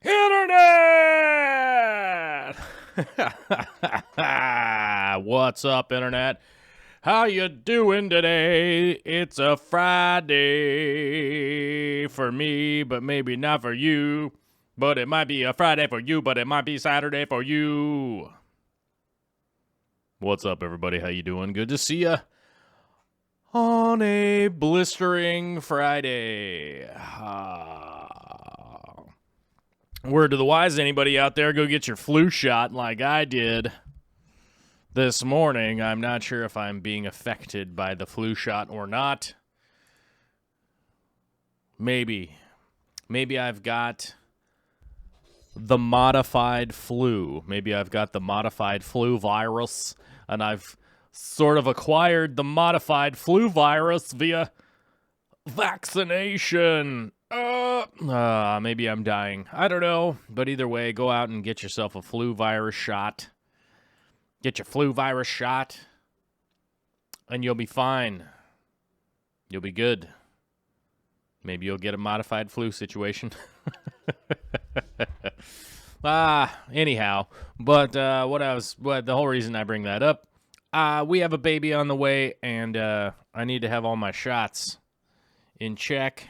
Internet! What's up, Internet? How you doing today? It's a Friday for me, but maybe not for you. But it might be a Friday for you, but it might be Saturday for you. What's up, everybody? How you doing? Good to see ya on a blistering Friday. Word to the wise, anybody out there, go get your flu shot like I did this morning. I'm not sure if I'm being affected by the flu shot or not. Maybe I've got the modified flu. Maybe I've got the modified flu virus, and I've sort of acquired the modified flu virus via vaccination. Maybe I'm dying. I don't know. But either way, go out and get yourself a flu virus shot. Get your flu virus shot, and you'll be fine. You'll be good. Maybe you'll get a modified flu situation. Anyhow, but the whole reason I bring that up, we have a baby on the way, and I need to have all my shots in check.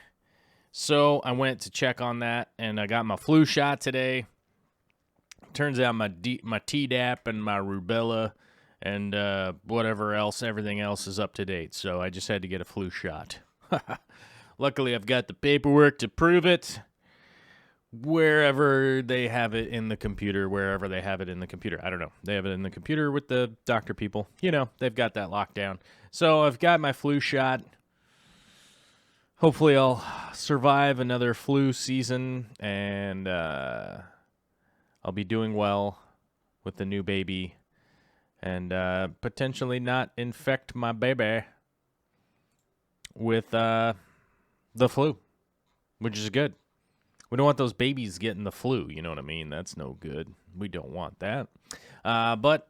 So I went to check on that, and I got my flu shot today. Turns out my Tdap and my rubella and whatever else, everything else is up to date. So I just had to get a flu shot. Luckily, I've got the paperwork to prove it. Wherever they have it in the computer, I don't know. They have it in the computer with the doctor people. You know, they've got that locked down. So I've got my flu shot. Hopefully I'll survive another flu season, and I'll be doing well with the new baby, and potentially not infect my baby with the flu, which is good. We don't want those babies getting the flu, you know what I mean? That's no good. We don't want that. But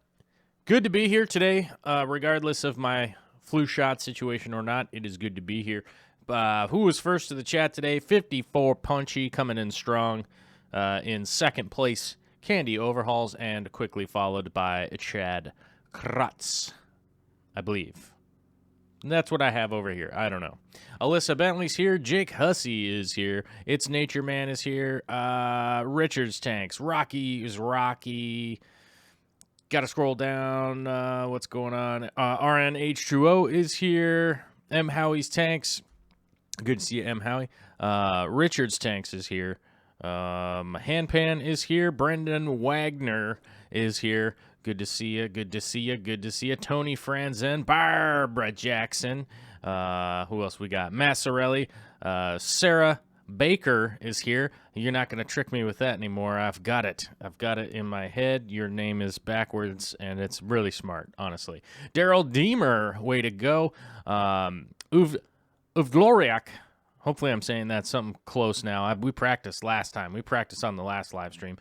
good to be here today, regardless of my flu shot situation or not. It is good to be here. Who was first to the chat today? 54 Punchy coming in strong. In second place, Candy Overhauls, and quickly followed by Chad Kratz, I believe. And that's what I have over here. I don't know. Alyssa Bentley's here. Jake Hussey is here. It's Nature Man is here. Richard's Tanks. Rocky is Rocky. Got to scroll down. What's going on? RNH2O is here. M. Howie's Tanks. Good to see you, M. Howie. Richard's Tanks is here. Handpan is here. Brendan Wagner is here. Good to see you. Good to see you. Good to see you. Tony Franzen. Barbara Jackson. Who else we got? Massarelli. Sarah Baker is here. You're not going to trick me with that anymore. I've got it. I've got it in my head. Your name is backwards, and it's really smart, honestly. Daryl Deemer. Way to go. Uvgloriak. Hopefully I'm saying that something close now. We practiced last time. We practiced on the last live stream.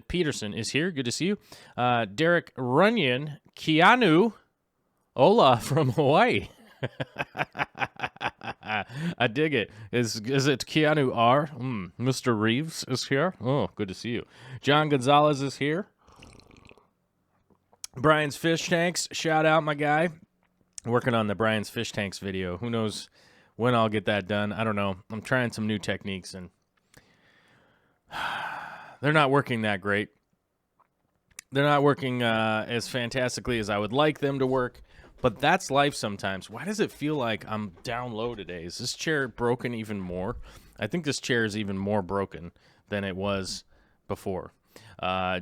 Peterson is here. Good to see you. Derek Runyon. Keanu. Ola from Hawaii. I dig it. Is it Keanu R? Mr. Reeves is here. Oh, good to see you. John Gonzalez is here. Brian's Fish Tanks. Shout out, my guy. Working on the Brian's Fish Tanks video. Who knows when I'll get that done? I don't know. I'm trying some new techniques, and they're not working that great. They're not working as fantastically as I would like them to work, but that's life sometimes. Why does it feel like I'm down low today? Is this chair broken even more? I think this chair is even more broken than it was before.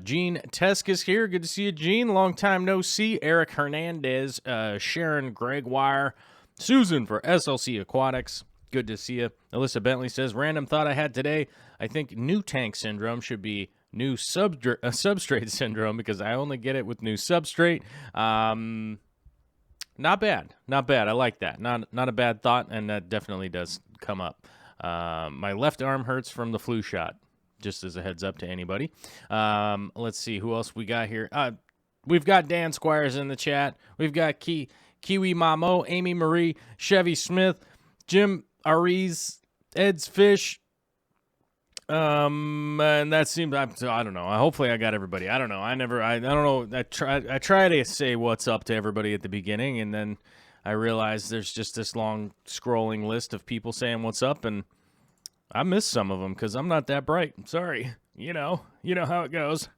Gene Tesk is here. Good to see you, Gene. Long time no see. Eric Hernandez, Sharon Gregoire, Susan for SLC Aquatics. Good to see you. Alyssa Bentley says, random thought I had today. I think new tank syndrome should be new substrate syndrome because I only get it with new substrate. Not bad. Not bad. I like that. Not a bad thought, and that definitely does come up. My left arm hurts from the flu shot, just as a heads up to anybody. Let's see who else we got here. We've got Dan Squires in the chat. We've got Kiwi Mamo, Amy Marie, Chevy Smith, Jim Ariz, Ed's Fish. And that seems, I don't know. Hopefully I got everybody. I don't know. I don't know. I try to say what's up to everybody at the beginning, and then I realize there's just this long scrolling list of people saying what's up, and I missed some of them because I'm not that bright. I'm sorry. You know how it goes.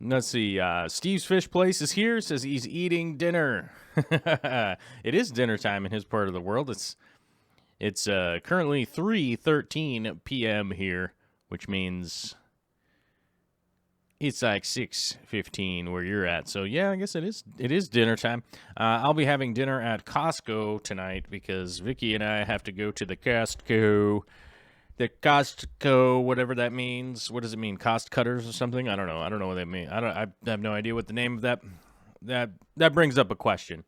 Let's see. Steve's Fish Place is here. Says he's eating dinner. It is dinner time in his part of the world. It's currently 3:13 p.m. here, which means it's like 6:15 where you're at. So yeah, I guess it is dinner time. I'll be having dinner at Costco tonight because Vicky and I have to go to the Costco, whatever that means. What does it mean? Cost cutters or something? I don't know. I don't know what that means. I have no idea what the name of that brings up a question.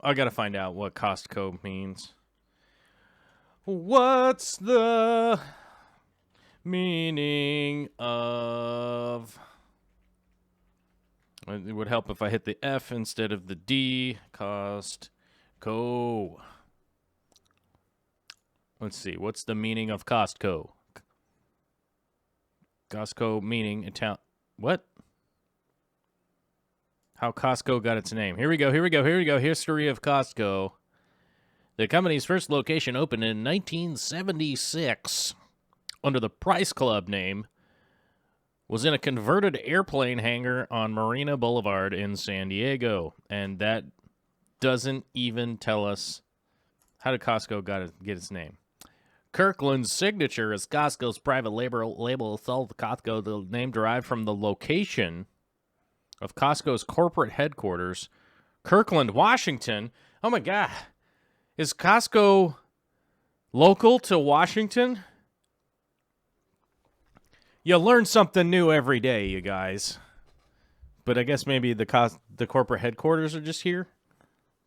I got to find out what Costco means. What's the meaning of... It would help if I hit the F instead of the D. Costco. Let's see. What's the meaning of Costco? Costco meaning Italian. What? How Costco got its name. Here we go. History of Costco. The company's first location opened in 1976 under the Price Club name, was in a converted airplane hangar on Marina Boulevard in San Diego. And that doesn't even tell us how did Costco get its name. Kirkland's signature as Costco's private label sold Costco. The name derived from the location of Costco's corporate headquarters, Kirkland, Washington. Oh, my God. Is Costco local to Washington? You learn something new every day, you guys. But I guess maybe the corporate headquarters are just here,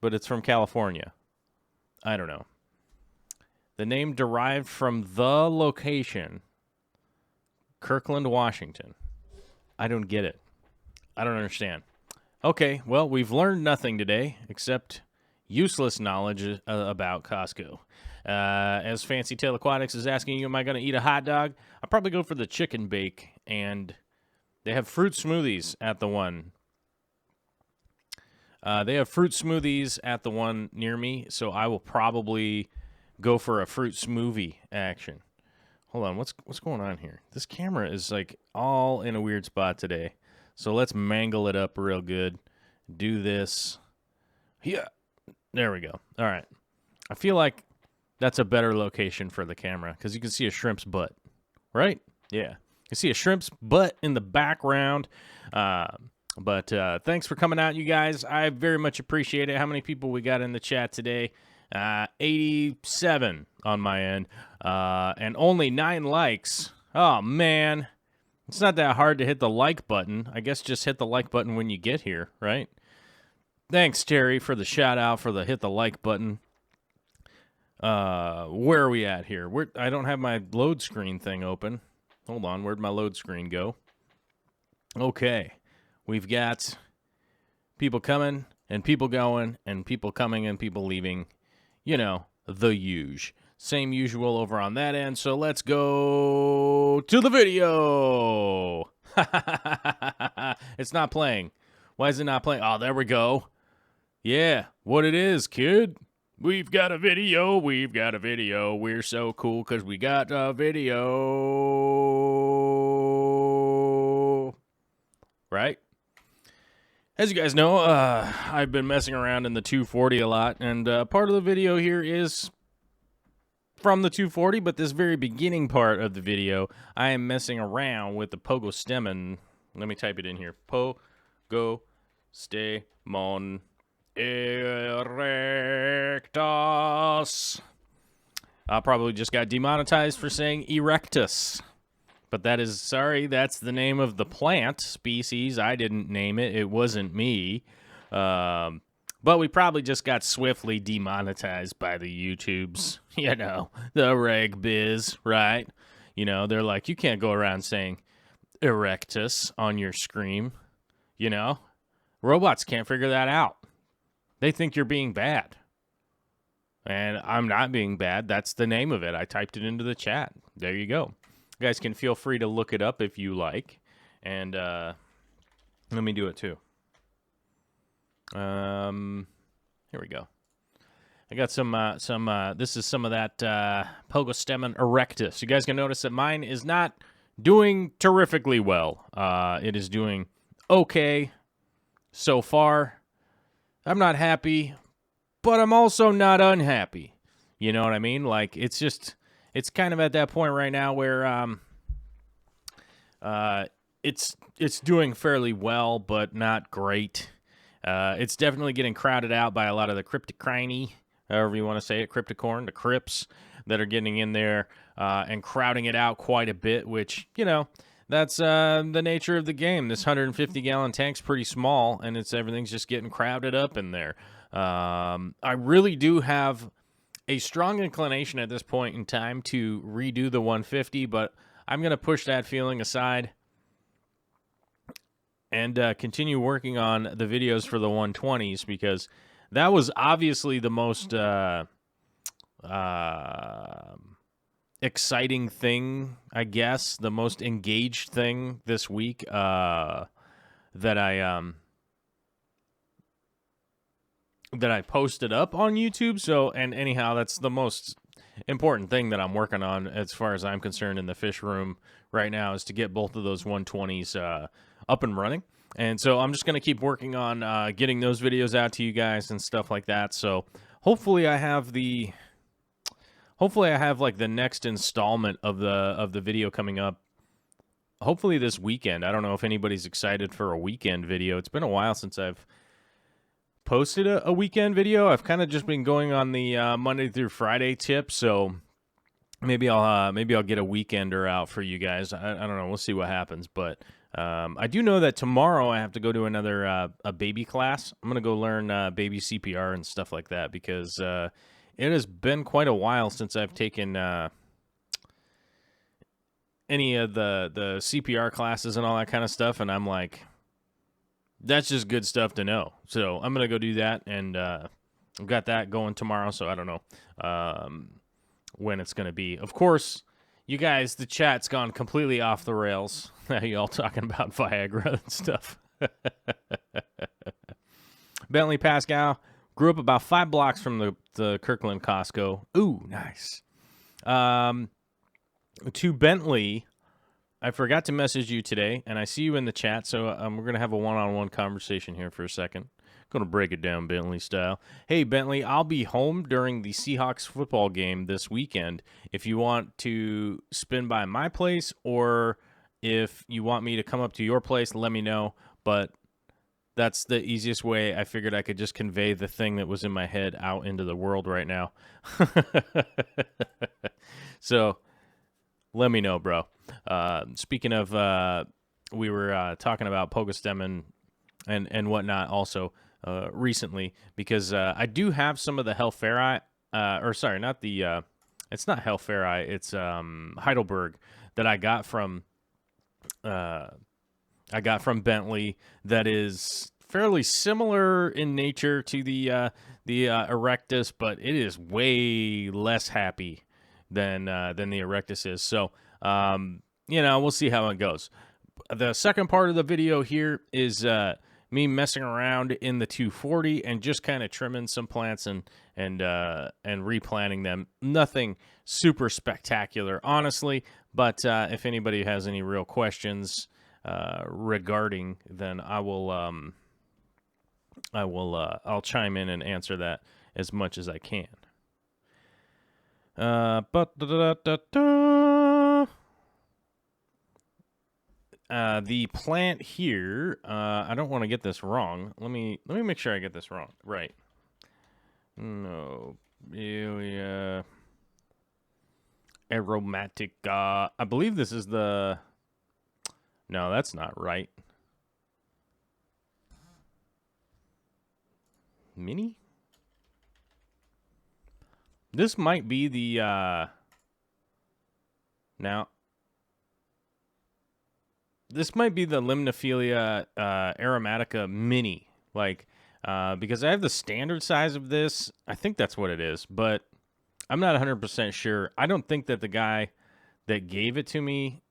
but it's from California. I don't know. The name derived from the location, Kirkland, Washington. I don't get it. I don't understand. Okay, well, we've learned nothing today except useless knowledge about Costco. As Fancy Tail Aquatics is asking you, am I going to eat a hot dog? I'll probably go for the chicken bake, and they have fruit smoothies at the one. They have fruit smoothies at the one near me, so I will probably go for a fruit smoothie action. Hold on, what's going on here? This camera is like all in a weird spot today, so let's mangle it up real good. Do this. Yeah. There we go. All right. I feel like that's a better location for the camera because you can see a shrimp's butt, right? Yeah. You see a shrimp's butt in the background. But thanks for coming out, you guys. I very much appreciate it. How many people we got in the chat today? 87 on my end. And only 9 likes. Oh, man. It's not that hard to hit the like button. I guess just hit the like button when you get here, right? Thanks, Terry, for the shout-out, for the hit the like button. Where are we at here? I don't have my load screen thing open. Hold on, where'd my load screen go? Okay, we've got people coming and people going and people coming and people leaving. You know, the huge. Same usual over on that end, so let's go to the video. It's not playing. Why is it not playing? Oh, there we go. Yeah, what it is, kid. We've got a video. We're so cool because we got a video. Right? As you guys know, I've been messing around in the 240 a lot, and part of the video here is from the 240, but this very beginning part of the video, I am messing around with the Pogostemon. Let me type it in here. Pogostemon erectus. I probably just got demonetized for saying erectus. But that is, sorry, that's the name of the plant species. I didn't name it. It wasn't me. But we probably just got swiftly demonetized by the YouTubes. You know, the reg biz, right? You know, they're like, you can't go around saying erectus on your screen. You know? Robots can't figure that out. They think you're being bad. And I'm not being bad. That's the name of it. I typed it into the chat. There you go. You guys can feel free to look it up if you like. And let me do it too. Here we go. I got some this is some of that Pogostemon erectus. You guys can notice that mine is not doing terrifically well. It is doing okay so far. I'm not happy, but I'm also not unhappy. You know what I mean? Like, it's just, it's kind of at that point right now where it's doing fairly well, but not great. It's definitely getting crowded out by a lot of the cryptocrine, however you want to say it, cryptocorn, the crypts that are getting in there and crowding it out quite a bit, which, you know, that's the nature of the game. This 150-gallon tank's pretty small, and everything's just getting crowded up in there. I really do have a strong inclination at this point in time to redo the 150, but I'm going to push that feeling aside and continue working on the videos for the 120s, because that was obviously the most exciting thing, I guess, the most engaged thing this week that I posted up on YouTube. So, and anyhow, that's the most important thing that I'm working on as far as I'm concerned in the fish room right now, is to get both of those 120s up and running. And so I'm just going to keep working on getting those videos out to you guys and stuff like that. So hopefully I have like the next installment of the video coming up, hopefully this weekend. I don't know if anybody's excited for a weekend video. It's been a while since I've posted a weekend video. I've kind of just been going on the Monday through Friday tip, so maybe I'll get a weekender out for you guys. I don't know. We'll see what happens, but I do know that tomorrow I have to go to another a baby class. I'm gonna go learn baby CPR and stuff like that, because it has been quite a while since I've taken any of the CPR classes and all that kind of stuff, and I'm like, that's just good stuff to know. So I'm going to go do that, and I've got that going tomorrow, so I don't know when it's going to be. Of course, you guys, the chat's gone completely off the rails. You all talking about Viagra and stuff. Bentley Pascal grew up about 5 blocks from the Kirkland Costco. Ooh, nice. To Bentley, I forgot to message you today, and I see you in the chat, so we're going to have a one-on-one conversation here for a second. Going to break it down Bentley style. Hey, Bentley, I'll be home during the Seahawks football game this weekend. If you want to spin by my place, or if you want me to come up to your place, let me know. But that's the easiest way. I figured I could just convey the thing that was in my head out into the world right now. So let me know, bro. Speaking of, we were talking about Pogostemon and whatnot also recently, because I do have some of the Hellferi, or sorry, not the, it's not Hellferi, it's Heidelberg, that I got from Bentley, that is fairly similar in nature to the Erectus, but it is way less happy than the Erectus is. So, you know, we'll see how it goes. The second part of the video here is me messing around in the 240 and just kind of trimming some plants and replanting them. Nothing super spectacular, honestly, but if anybody has any real questions regarding, then I'll chime in and answer that as much as I can. The plant here, I don't want to get this wrong. Let me make sure I get this wrong. Right. No. Aromatic. I believe this is the... No, that's not right. Mini? This might be the... Now... This might be the Limnophilia aromatica mini, like, because I have the standard size of this. I think that's what it is, but I'm not 100% sure. I don't think that the guy that gave it to me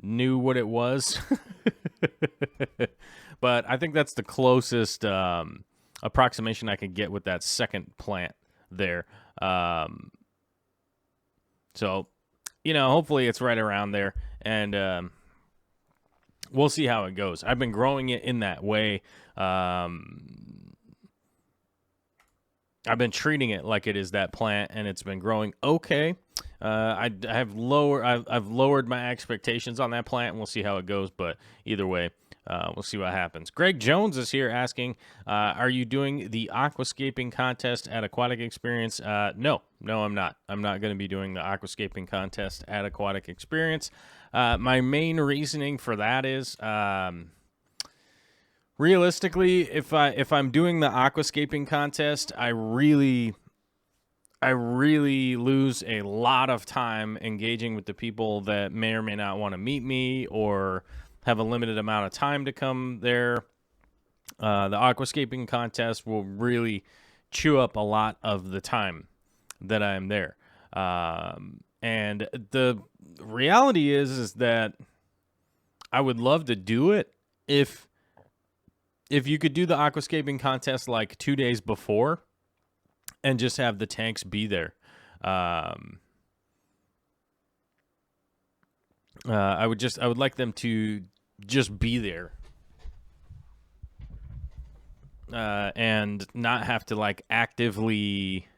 knew what it was, but I think that's the closest approximation I could get with that second plant there. So, you know, hopefully it's right around there, and we'll see how it goes. I've been growing it in that way. I've been treating it like it is that plant, and it's been growing okay. I've lowered my expectations on that plant, and we'll see how it goes. But either way, we'll see what happens. Greg Jones is here asking, are you doing the aquascaping contest at Aquatic Experience? No, I'm not. I'm not going to be doing the aquascaping contest at Aquatic Experience. My main reasoning for that is, realistically, if I'm doing the aquascaping contest, I really lose a lot of time engaging with the people that may or may not want to meet me or have a limited amount of time to come there. The aquascaping contest will really chew up a lot of the time that I'm there. And the reality is that I would love to do it if you could do the aquascaping contest like 2 days before and just have the tanks be there. I would like them to just be there, and not have to like actively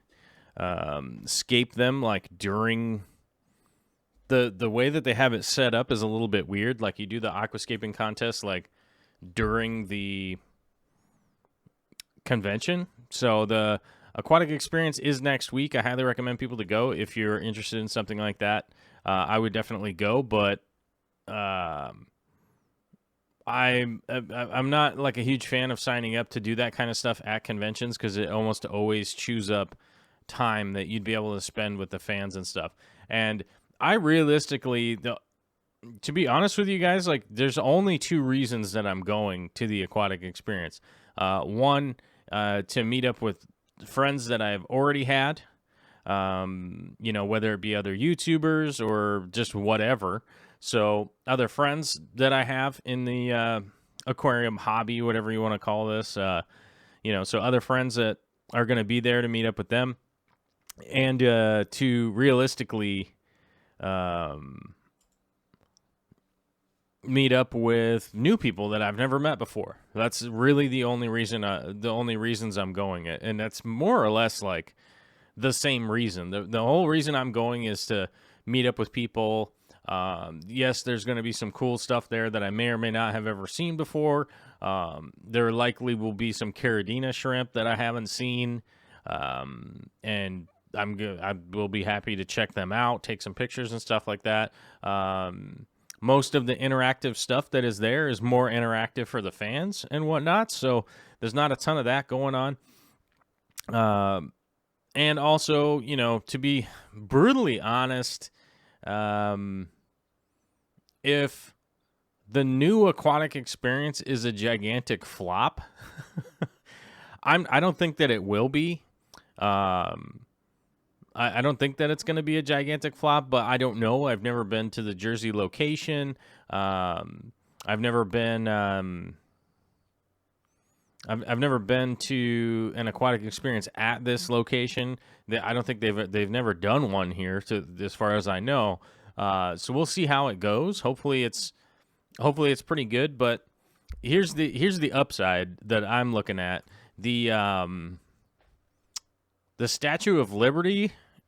scape them like during the way that they have it set up is a little bit weird. Like you do the aquascaping contest like during the convention. So the Aquatic Experience is next week. I highly recommend people to go if you're interested in something like that. I would definitely go, but I'm not like a huge fan of signing up to do that kind of stuff at conventions because it almost always chews up time that you'd be able to spend with the fans and stuff. And I realistically, to be honest with you guys, like there's only 2 reasons that I'm going to the Aquatic Experience. One, to meet up with friends that I've already had, you know, whether it be other YouTubers or just whatever. So other friends that I have in the aquarium hobby, whatever you want to call this, you know, so other friends that are going to be there to meet up with them, and to realistically meet up with new people that I've never met before. That's really the only reason, the only reasons I'm going, and that's more or less like the same reason. The whole reason I'm going is to meet up with people. Yes, there's going to be some cool stuff there that I may or may not have ever seen before. There likely will be some Caridina shrimp that I haven't seen, and I will be happy to check them out, take some pictures and stuff like that. Most of the interactive stuff that is there is more interactive for the fans and whatnot, so there's not a ton of that going on. And also, you know, to be brutally honest, if the new Aquatic Experience is a gigantic flop, I don't think that it will be. I don't think that it's going to be a gigantic flop, but I don't know. I've never been to the Jersey location. I've never been. I've never been to an Aquatic Experience at this location. I don't think they've never done one here, as far as I know. So we'll see how it goes. Hopefully it's pretty good. But here's the upside that I'm looking at. The Statue of Liberty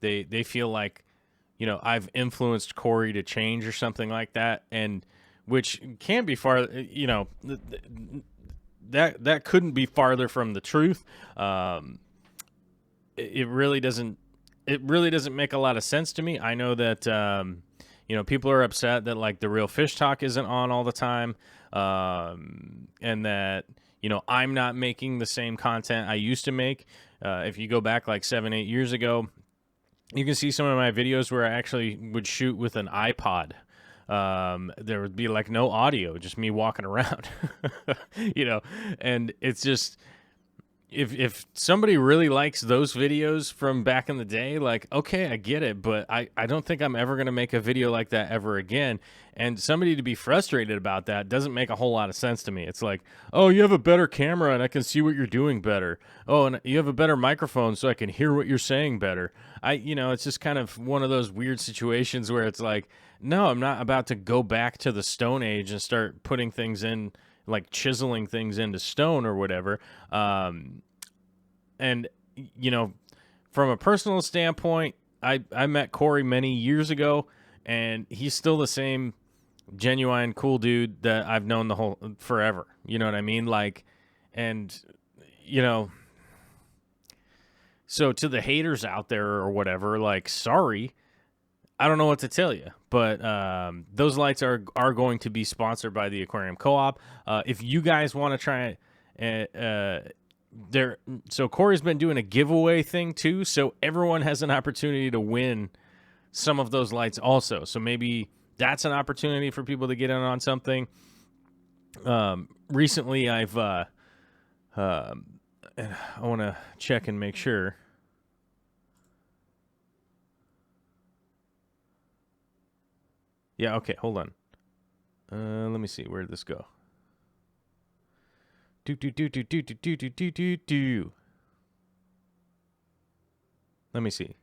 They feel like, you know, I've influenced Corey to change or something like that, and which can be far, you know, that couldn't be farther from the truth. It really doesn't. It really doesn't make a lot of sense to me. I know that you know, people are upset that like the Real Fish Talk isn't on all the time, and that, you know, I'm not making the same content I used to make. If you go back like 7-8 years ago, you can see some of my videos where I actually would shoot with an iPod. There would be like no audio, just me walking around, you know, and it's just, if somebody really likes those videos from back in the day, like, okay, I get it, but I don't think I'm ever going to make a video like that ever again. And somebody to be frustrated about that doesn't make a whole lot of sense to me. It's like, oh, you have a better camera and I can see what you're doing better. Oh, and you have a better microphone so I can hear what you're saying better. You know, it's just kind of one of those weird situations where it's like, no, I'm not about to go back to the Stone Age and start putting things in, like chiseling things into stone or whatever. And, you know, from a personal standpoint, I met Corey many years ago, and he's still the same genuine cool dude that I've known the whole forever. You know what I mean? Like, and, you know, so to the haters out there or whatever, like, sorry, I don't know what to tell you, but those lights are going to be sponsored by the Aquarium Co-op. If you guys want to try it, so Corey's been doing a giveaway thing too, so everyone has an opportunity to win some of those lights also. So maybe that's an opportunity for people to get in on something. Recently, I want to check and make sure. Yeah, okay, hold on. Let me see. Where did this go? Let me see.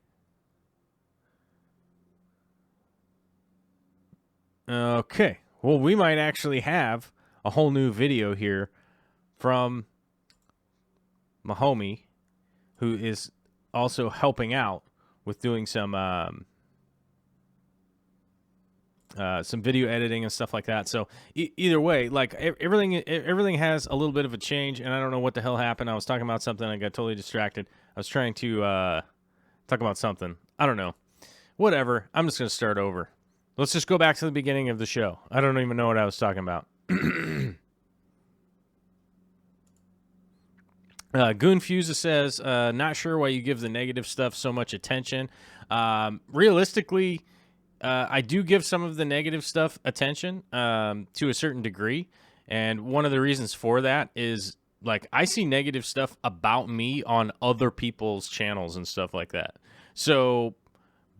Okay. Well, we might actually have a whole new video here from my homie, who is also helping out with doing some video editing and stuff like that. So either way, like everything has a little bit of a change, and I don't know what the hell happened. I was talking about something, I got totally distracted. I was trying to talk about something. I don't know. Whatever. I'm just going to start over. Let's just go back to the beginning of the show. I don't even know what I was talking about. Goonfuser says, not sure why you give the negative stuff so much attention. Realistically, I do give some of the negative stuff attention to a certain degree. And one of the reasons for that is, like, I see negative stuff about me on other people's channels and stuff like that. So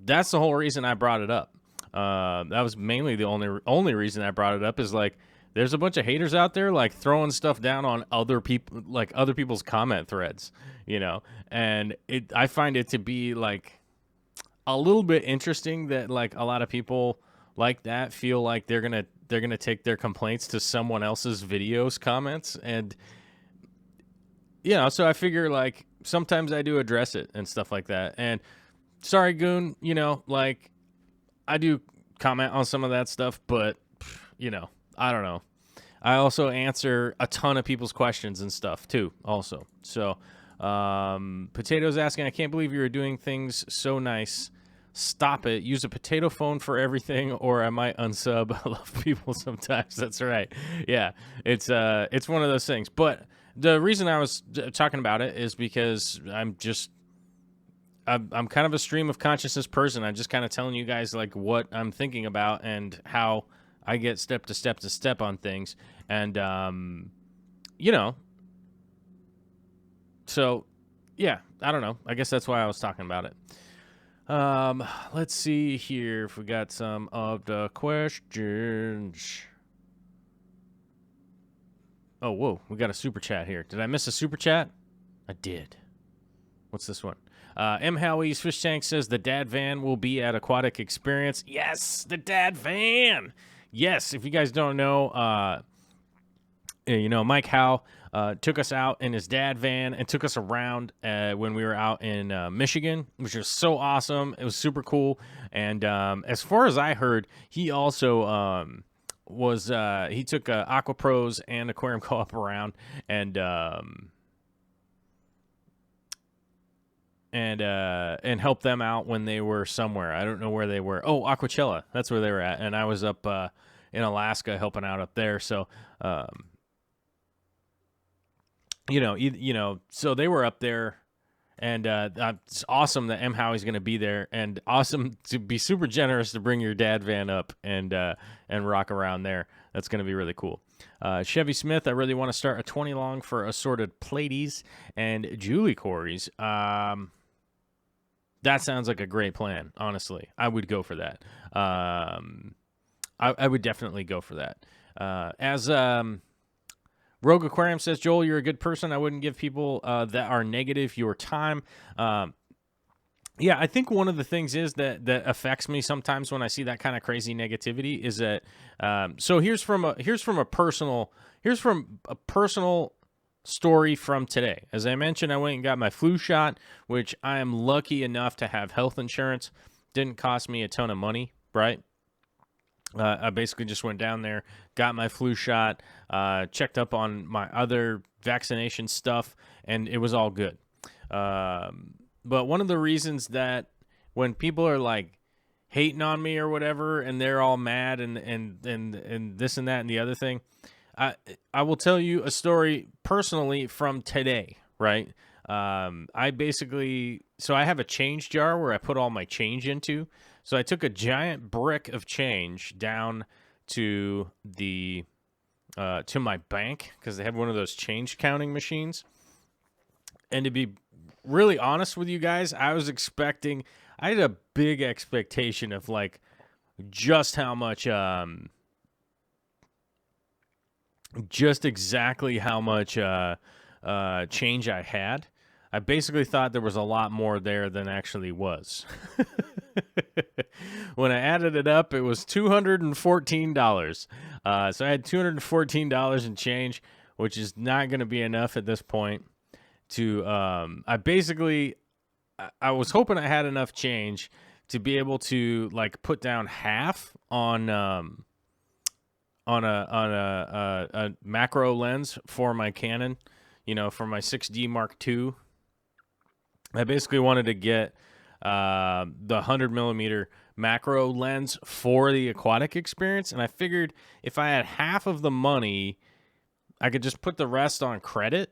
that's the whole reason I brought it up. That was mainly the only reason I brought it up, is like, there's a bunch of haters out there, like, throwing stuff down on other people, like other people's comment threads, you know, and I find it to be like a little bit interesting that, like, a lot of people like that feel like they're gonna take their complaints to someone else's videos comments. And, you know, so I figure, like, sometimes I do address it and stuff like that. And sorry, Goon, you know, like, I do comment on some of that stuff, but, you know, I don't know. I also answer a ton of people's questions and stuff too, also. So, Potato's asking, I can't believe you were doing things so nice. Stop it. Use a potato phone for everything, or I might unsub. I love people sometimes. That's right. Yeah, it's one of those things. But the reason I was talking about it is because I'm kind of a stream of consciousness person. I'm just kind of telling you guys, like, what I'm thinking about and how I get step to step on things. And, you know, so, yeah, I don't know. I guess that's why I was talking about it. Let's see here if we got some of the questions. Oh, whoa, we got a super chat here. Did I miss a super chat? I did. What's this one? M. Howie's Fish Tank says the dad van will be at Aquatic Experience. Yes, the dad van. Yes, if you guys don't know, you know, Mike Howe took us out in his dad van and took us around when we were out in Michigan, which was so awesome. It was super cool. And as far as I heard, he also he took Aqua Pros and Aquarium Co-op around and help them out when they were somewhere. I don't know where they were. Oh, Aquachella. That's where they were at. And I was up in Alaska helping out up there. So, so they were up there. And it's awesome that M. Howie's going to be there. And awesome to be super generous to bring your dad van up and rock around there. That's going to be really cool. Chevy Smith, I really want to start a 20 long for assorted platies and Julie Corys. That sounds like a great plan, honestly. I would go for that. I would definitely go for that. As Rogue Aquarium says, Joel, you're a good person. I wouldn't give people that are negative your time. Yeah, I think one of the things is that affects me sometimes when I see that kind of crazy negativity is that. So here's from a personal story from today. As I mentioned, I went and got my flu shot, which I am lucky enough to have health insurance. Didn't cost me a ton of money, right? I basically just went down there, got my flu shot, checked up on my other vaccination stuff, and it was all good. But one of the reasons that when people are like hating on me or whatever, and they're all mad and this and that and the other thing, I will tell you a story personally from today, right? I have a change jar where I put all my change into. So I took a giant brick of change down to to my bank because they have one of those change counting machines. And to be really honest with you guys, I had a big expectation of like just how much, just exactly how much change I had. I basically thought there was a lot more there than actually was. When I added it up, it was $214. So I had $214 in change, which is not going to be enough at this point to, I was hoping I had enough change to be able to like put down half on a macro lens for my Canon, for my 6D Mark II. I basically wanted to get the 100 millimeter macro lens for the Aquatic Experience, and I figured if I had half of the money, I could just put the rest on credit,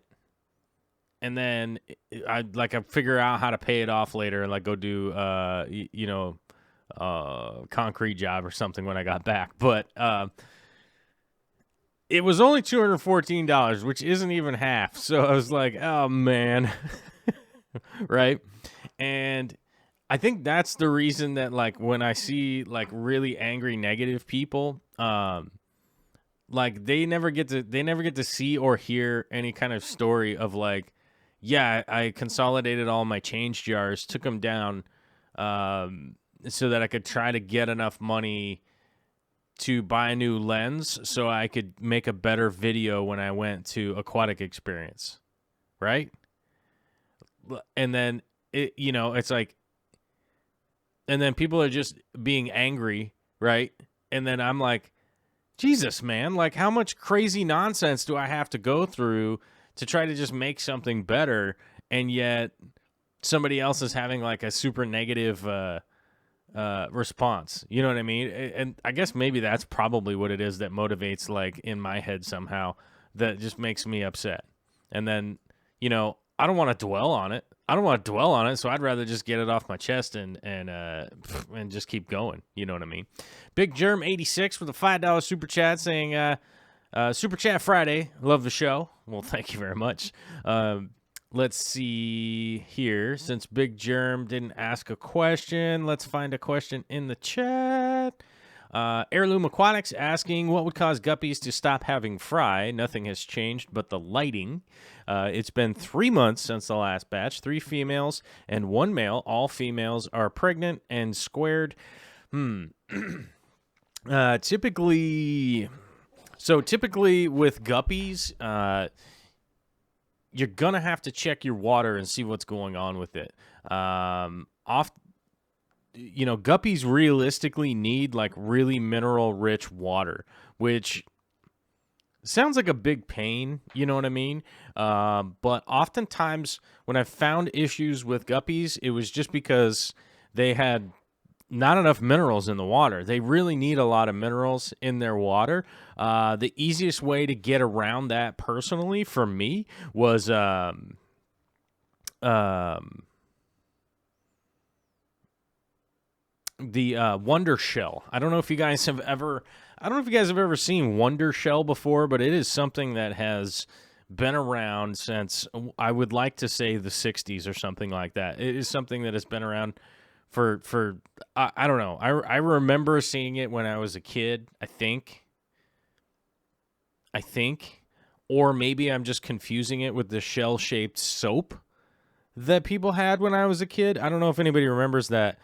and then I'd figure out how to pay it off later, and like go do concrete job or something when I got back. But it was only $214, which isn't even half. So I was like, oh man. Right. And I think that's the reason that like when I see like really angry negative people, like they never get to see or hear any kind of story of like, yeah, I consolidated all my change jars, took them down so that I could try to get enough money to buy a new lens so I could make a better video when I went to Aquatic Experience, right? And then it's like, and then people are just being angry, right? And then I'm like, Jesus, man, like how much crazy nonsense do I have to go through to try to just make something better? And yet somebody else is having like a super negative response. You know what I mean? And I guess maybe that's probably what it is that motivates, like in my head somehow, that just makes me upset. And then, I don't want to dwell on it. So I'd rather just get it off my chest and just keep going. You know what I mean? Big Germ 86 with a $5 super chat saying, Super Chat Friday. Love the show. Well, thank you very much. Let's see here. Since Big Germ didn't ask a question, let's find a question in the chat. Heirloom Aquatics asking, what would cause guppies to stop having fry? Nothing has changed but the lighting. It's been 3 months since the last batch. 3 females and 1 male. All females are pregnant and squared. Typically with guppies, you're gonna have to check your water and see what's going on with it. Guppies realistically need like really mineral rich water, which sounds like a big pain, you know what I mean? But oftentimes when I've found issues with guppies, it was just because they had not enough minerals in the water. They really need a lot of minerals in their water. The easiest way to get around that personally for me was the Wonder Shell. I don't know if you guys have ever seen Wonder Shell before, but it is something that has been around since, I would like to say, the 60s or something like that. It is something that has been around for I don't know. I remember seeing it when I was a kid, I think. Or maybe I'm just confusing it with the shell-shaped soap that people had when I was a kid. I don't know if anybody remembers that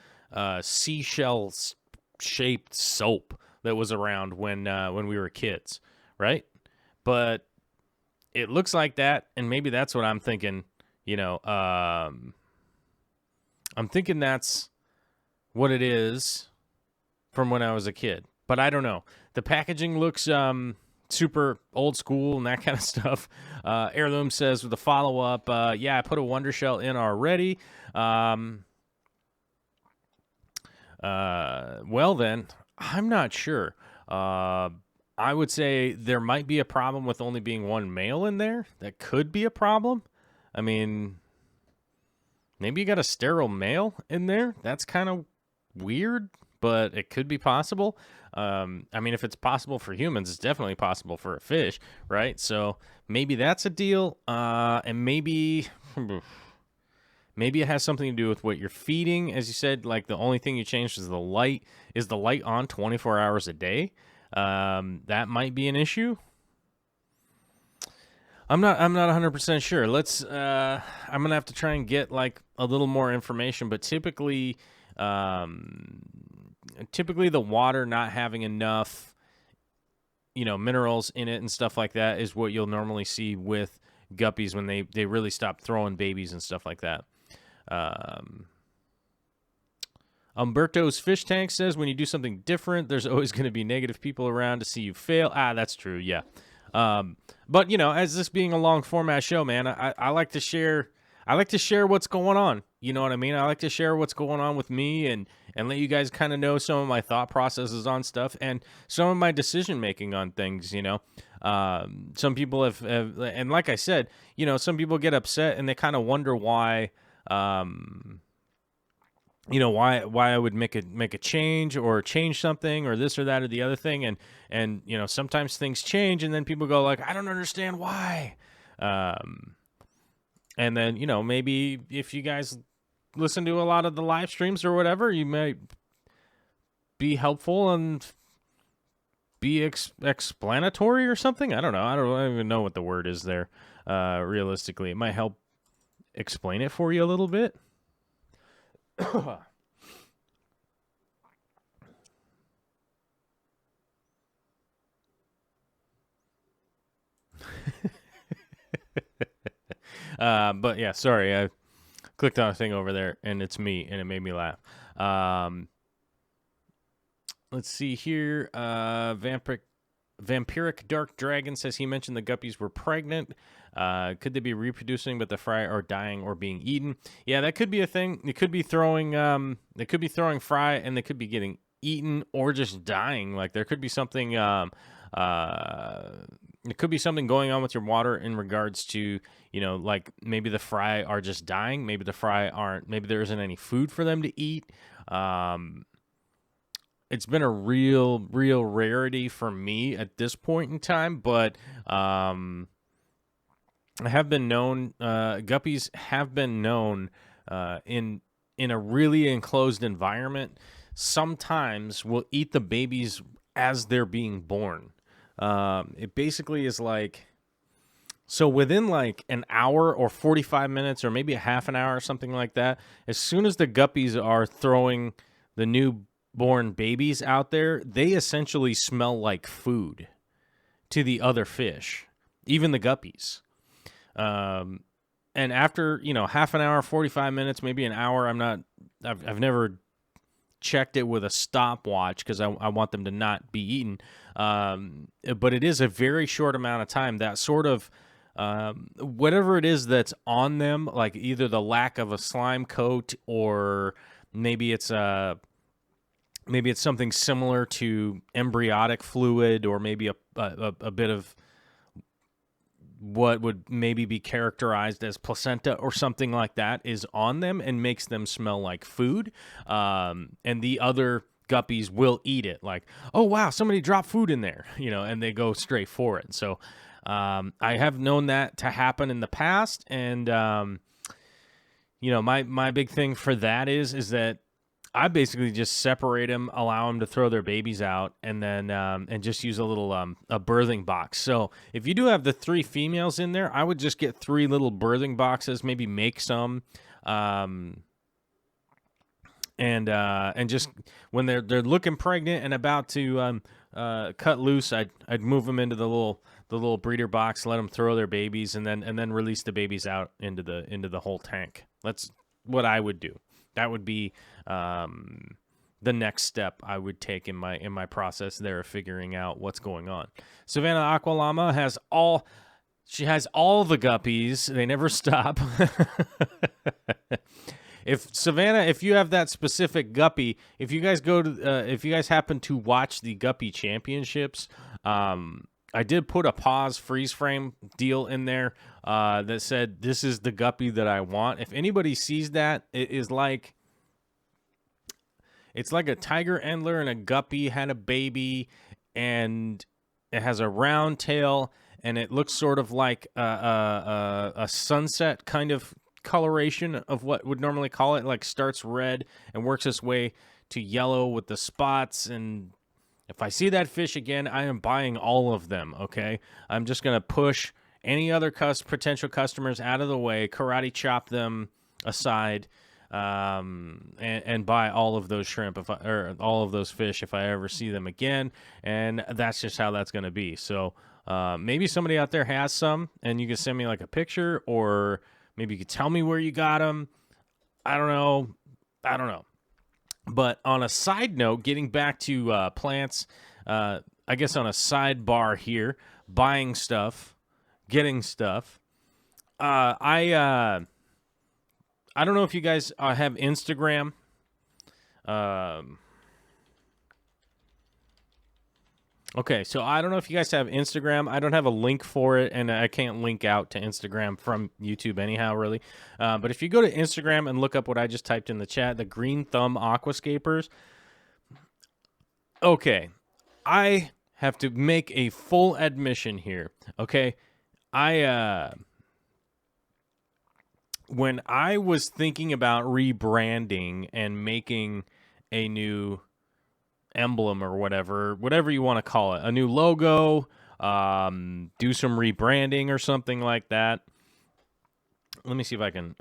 seashell-shaped soap that was around when we were kids, right? But it looks like that, and maybe that's what I'm thinking. I'm thinking that's what it is from when I was a kid, but I don't know. The packaging looks super old school and that kind of stuff. Heirloom says with a follow-up, yeah, I put a Wonder Shell in already. Well then, I'm not sure. I would say there might be a problem with only being one male in there. That could be a problem. I mean, maybe you got a sterile male in there. That's kind of weird, but it could be possible. I mean, if it's possible for humans, it's definitely possible for a fish, right? So maybe that's a deal. And maybe it has something to do with what you're feeding. As you said, like the only thing you changed is the light. Is the light on 24 hours a day? That might be an issue. I'm not 100% sure. I'm gonna have to try and get like a little more information, but typically the water not having enough, minerals in it and stuff like that is what you'll normally see with guppies when they really stop throwing babies and stuff like that. Umberto's Fish Tank says, when you do something different, there's always going to be negative people around to see you fail. That's true, yeah. But, as this being a long format show, man, I like to share what's going on. You know what I mean? I like to share what's going on with me and let you guys kind of know some of my thought processes on stuff and some of my decision-making on things, Some people have, and like I said, some people get upset and they kind of wonder why, why I would make a change or change something or this or that or the other thing. And sometimes things change and then people go like, I don't understand why. And then, maybe if you guys listen to a lot of the live streams or whatever, you might be helpful and be explanatory or something. I don't know. I don't even know what the word is there. Realistically, it might help explain it for you a little bit. But yeah, sorry, I clicked on a thing over there and it's me and it made me laugh. Let's see here. Vampiric Dark Dragon says he mentioned the guppies were pregnant. Could they be reproducing, but the fry are dying or being eaten? Yeah, that could be a thing. They could be throwing fry and they could be getting eaten or just dying. Like there could be something. It could be something going on with your water in regards to, like maybe the fry are just dying. Maybe the fry aren't. Maybe there isn't any food for them to eat. It's been a real rarity for me at this point in time, but I have been known, guppies have been known in a really enclosed environment, sometimes will eat the babies as they're being born. It basically is like, so within like an hour or 45 minutes or maybe a half an hour or something like that, as soon as the guppies are throwing the newborn babies out there, they essentially smell like food to the other fish, even the guppies. And after, half an hour, 45 minutes, maybe an hour, I've never checked it with a stopwatch because I want them to not be eaten. But it is a very short amount of time. That sort of, whatever it is that's on them, like either the lack of a slime coat, or maybe it's something similar to embryonic fluid, or maybe a bit of what would maybe be characterized as placenta or something like that is on them and makes them smell like food. And the other guppies will eat it, like, oh wow, somebody dropped food in there, and they go straight for it. So I have known that to happen in the past, and my big thing for that is that I basically just separate them, allow them to throw their babies out, and then and just use a little a birthing box. So if you do have the 3 females in there, I would just get 3 little birthing boxes, maybe make some, and just when they're looking pregnant and about to cut loose, I'd move them into the little breeder box, let them throw their babies, and then release the babies out into the whole tank. That's what I would do. That would be the next step I would take in my process there of figuring out what's going on. Savannah Aqualama has all the guppies. They never stop. If you have that specific guppy, if you guys happen to watch the Guppy Championships, I did put a pause freeze frame deal in there that said, this is the guppy that I want. If anybody sees that, it's like a tiger endler and a guppy had a baby, and it has a round tail, and it looks sort of like a sunset kind of coloration of what would normally call it, like starts red and works its way to yellow with the spots. And if I see that fish again, I am buying all of them, okay? I'm just going to push any other potential customers out of the way, karate chop them aside, and buy all of those shrimp or all of those fish if I ever see them again. And that's just how that's going to be. So maybe somebody out there has some, and you can send me like a picture, or maybe you could tell me where you got them. I don't know. But on a side note, getting back to plants, I guess on a sidebar here, buying stuff, getting stuff. I don't know if you guys have Instagram. Okay, so I don't know if you guys have Instagram. I don't have a link for it, and I can't link out to Instagram from YouTube anyhow, really. But if you go to Instagram and look up what I just typed in the chat, the Green Thumb Aquascapers. Okay, I have to make a full admission here, okay? When I was thinking about rebranding and making a new emblem or whatever you want to call it, a new logo, do some rebranding or something like that. Let me see if I can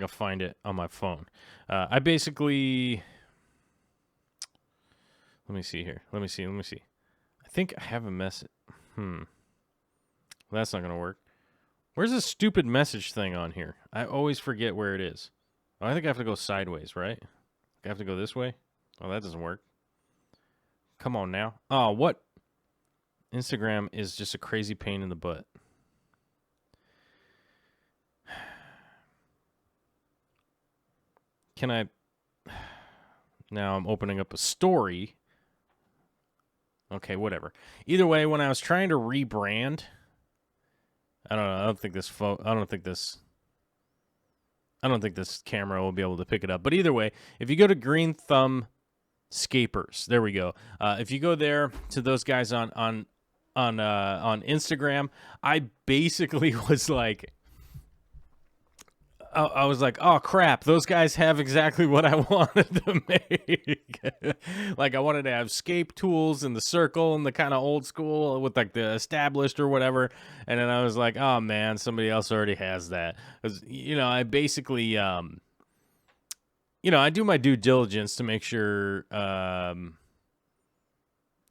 find it on my phone. I basically, let me see here. Let me see. I think I have a message. Well, that's not gonna work. Where's this stupid message thing on here? I always forget where it is. Oh, I think I have to go sideways, right? I have to go this way. Oh, that doesn't work. Come on now. Oh, what? Instagram is just a crazy pain in the butt. Can I... Now I'm opening up a story. Okay, whatever. Either way, when I was trying to rebrand... I don't know. I don't think this camera will be able to pick it up. But either way, if you go to Green Thumb Scapers, there we go. If you go there to those guys on Instagram, I basically was like, I was like, oh crap, those guys have exactly what I wanted to make. Like I wanted to have scape tools in the circle and the kind of old school with like the established or whatever. And then I was like, oh man, somebody else already has that. 'Cause, I basically, I do my due diligence to make sure if I'm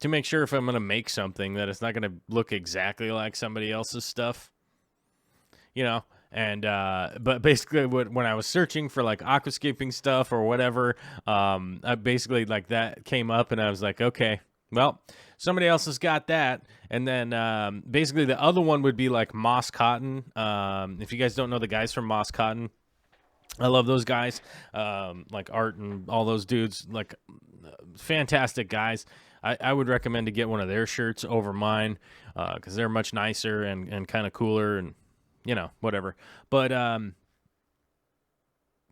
going to make something that it's not going to look exactly like somebody else's stuff. you know. And but basically, when I was searching for like aquascaping stuff or whatever, I basically like that came up, and I was like, okay, well, somebody else has got that. And then basically the other one would be like Moss Cotton. If you guys don't know the guys from Moss Cotton, I love those guys, like Art and all those dudes, like fantastic guys. I would recommend to get one of their shirts over mine because they're much nicer and kind of cooler and, you know, whatever. But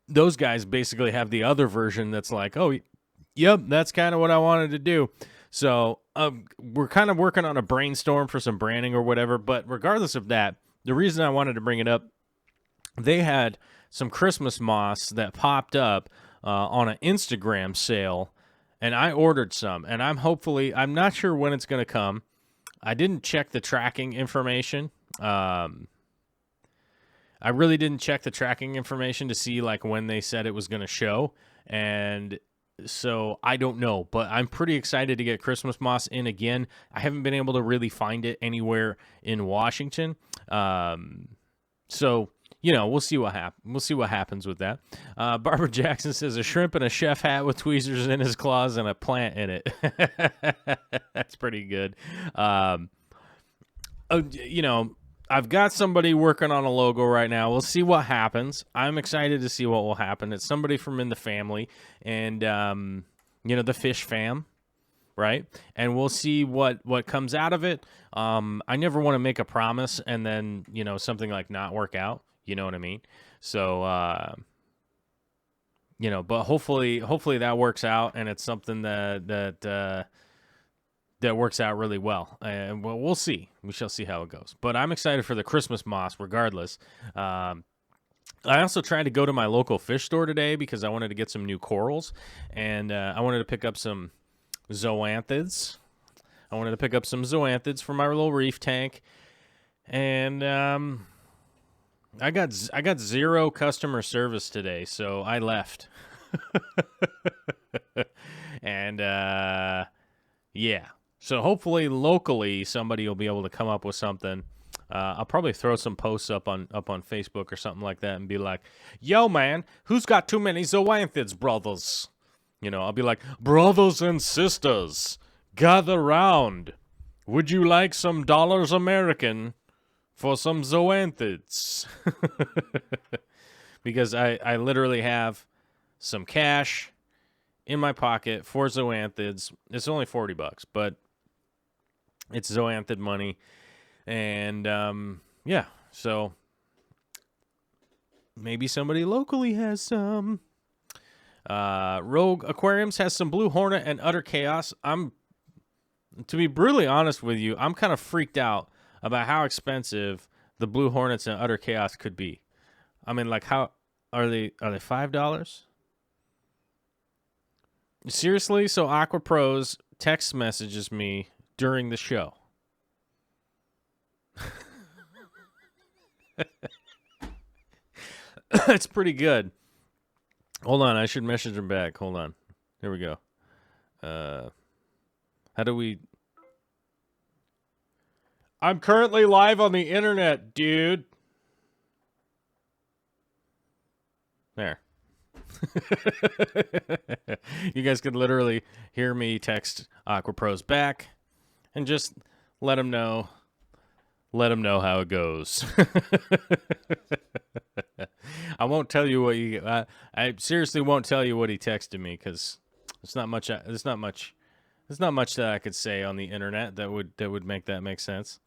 those guys basically have the other version that's like, oh, yep, that's kind of what I wanted to do. So we're kind of working on a brainstorm for some branding or whatever. But regardless of that, the reason I wanted to bring it up, they had some Christmas moss that popped up on an Instagram sale, and I ordered some. And I'm not sure when it's going to come. I didn't check the tracking information. I really didn't check the tracking information to see like when they said it was going to show. And so I don't know, but I'm pretty excited to get Christmas moss in again. I haven't been able to really find it anywhere in Washington. So, you know, we'll see what happens with that. Barbara Jackson says a shrimp in a chef hat with tweezers in his claws and a plant in it. That's pretty good. You know, I've got somebody working on a logo right now. We'll see what happens. I'm excited to see what will happen. It's somebody from in the family and, you know, the fish fam, right? And we'll see what comes out of it. I never want to make a promise and then, you know, something like not work out. You know what I mean? So, you know, but hopefully that works out and it's something that works out really well. And well, we'll see. We shall see how it goes. But I'm excited for the Christmas moss regardless. I also tried to go to my local fish store today because I wanted to get some new corals. And I wanted to pick up some zoanthids. I wanted to pick up some zoanthids for my little reef tank. And I got zero customer service today, so I left. And yeah. So hopefully locally somebody will be able to come up with something. I'll probably throw some posts up on Facebook or something like that and be like, "Yo, man, who's got too many zoanthids, brothers?" You know, I'll be like, "Brothers and sisters, gather round. Would you like some dollars American for some zoanthids?" Because I literally have some cash in my pocket for zoanthids. It's only $40, but it's zoanthid money. And yeah, so maybe somebody locally has some. Rogue Aquariums has some blue hornet and utter chaos. To be brutally honest with you, I'm kind of freaked out about how expensive the blue hornets and utter chaos could be. I mean, like, how are they $5? Seriously? So Aqua Pros text messages me during the show. It's pretty good. Hold on, I should message him back. Hold on. Here we go. How do we... I'm currently live on the internet, dude. There. You guys could literally hear me text Aqua Pros back and just let him know how it goes. I won't tell you what you. I seriously won't tell you what he texted me because it's not much. There's not much that I could say on the internet that would make that make sense.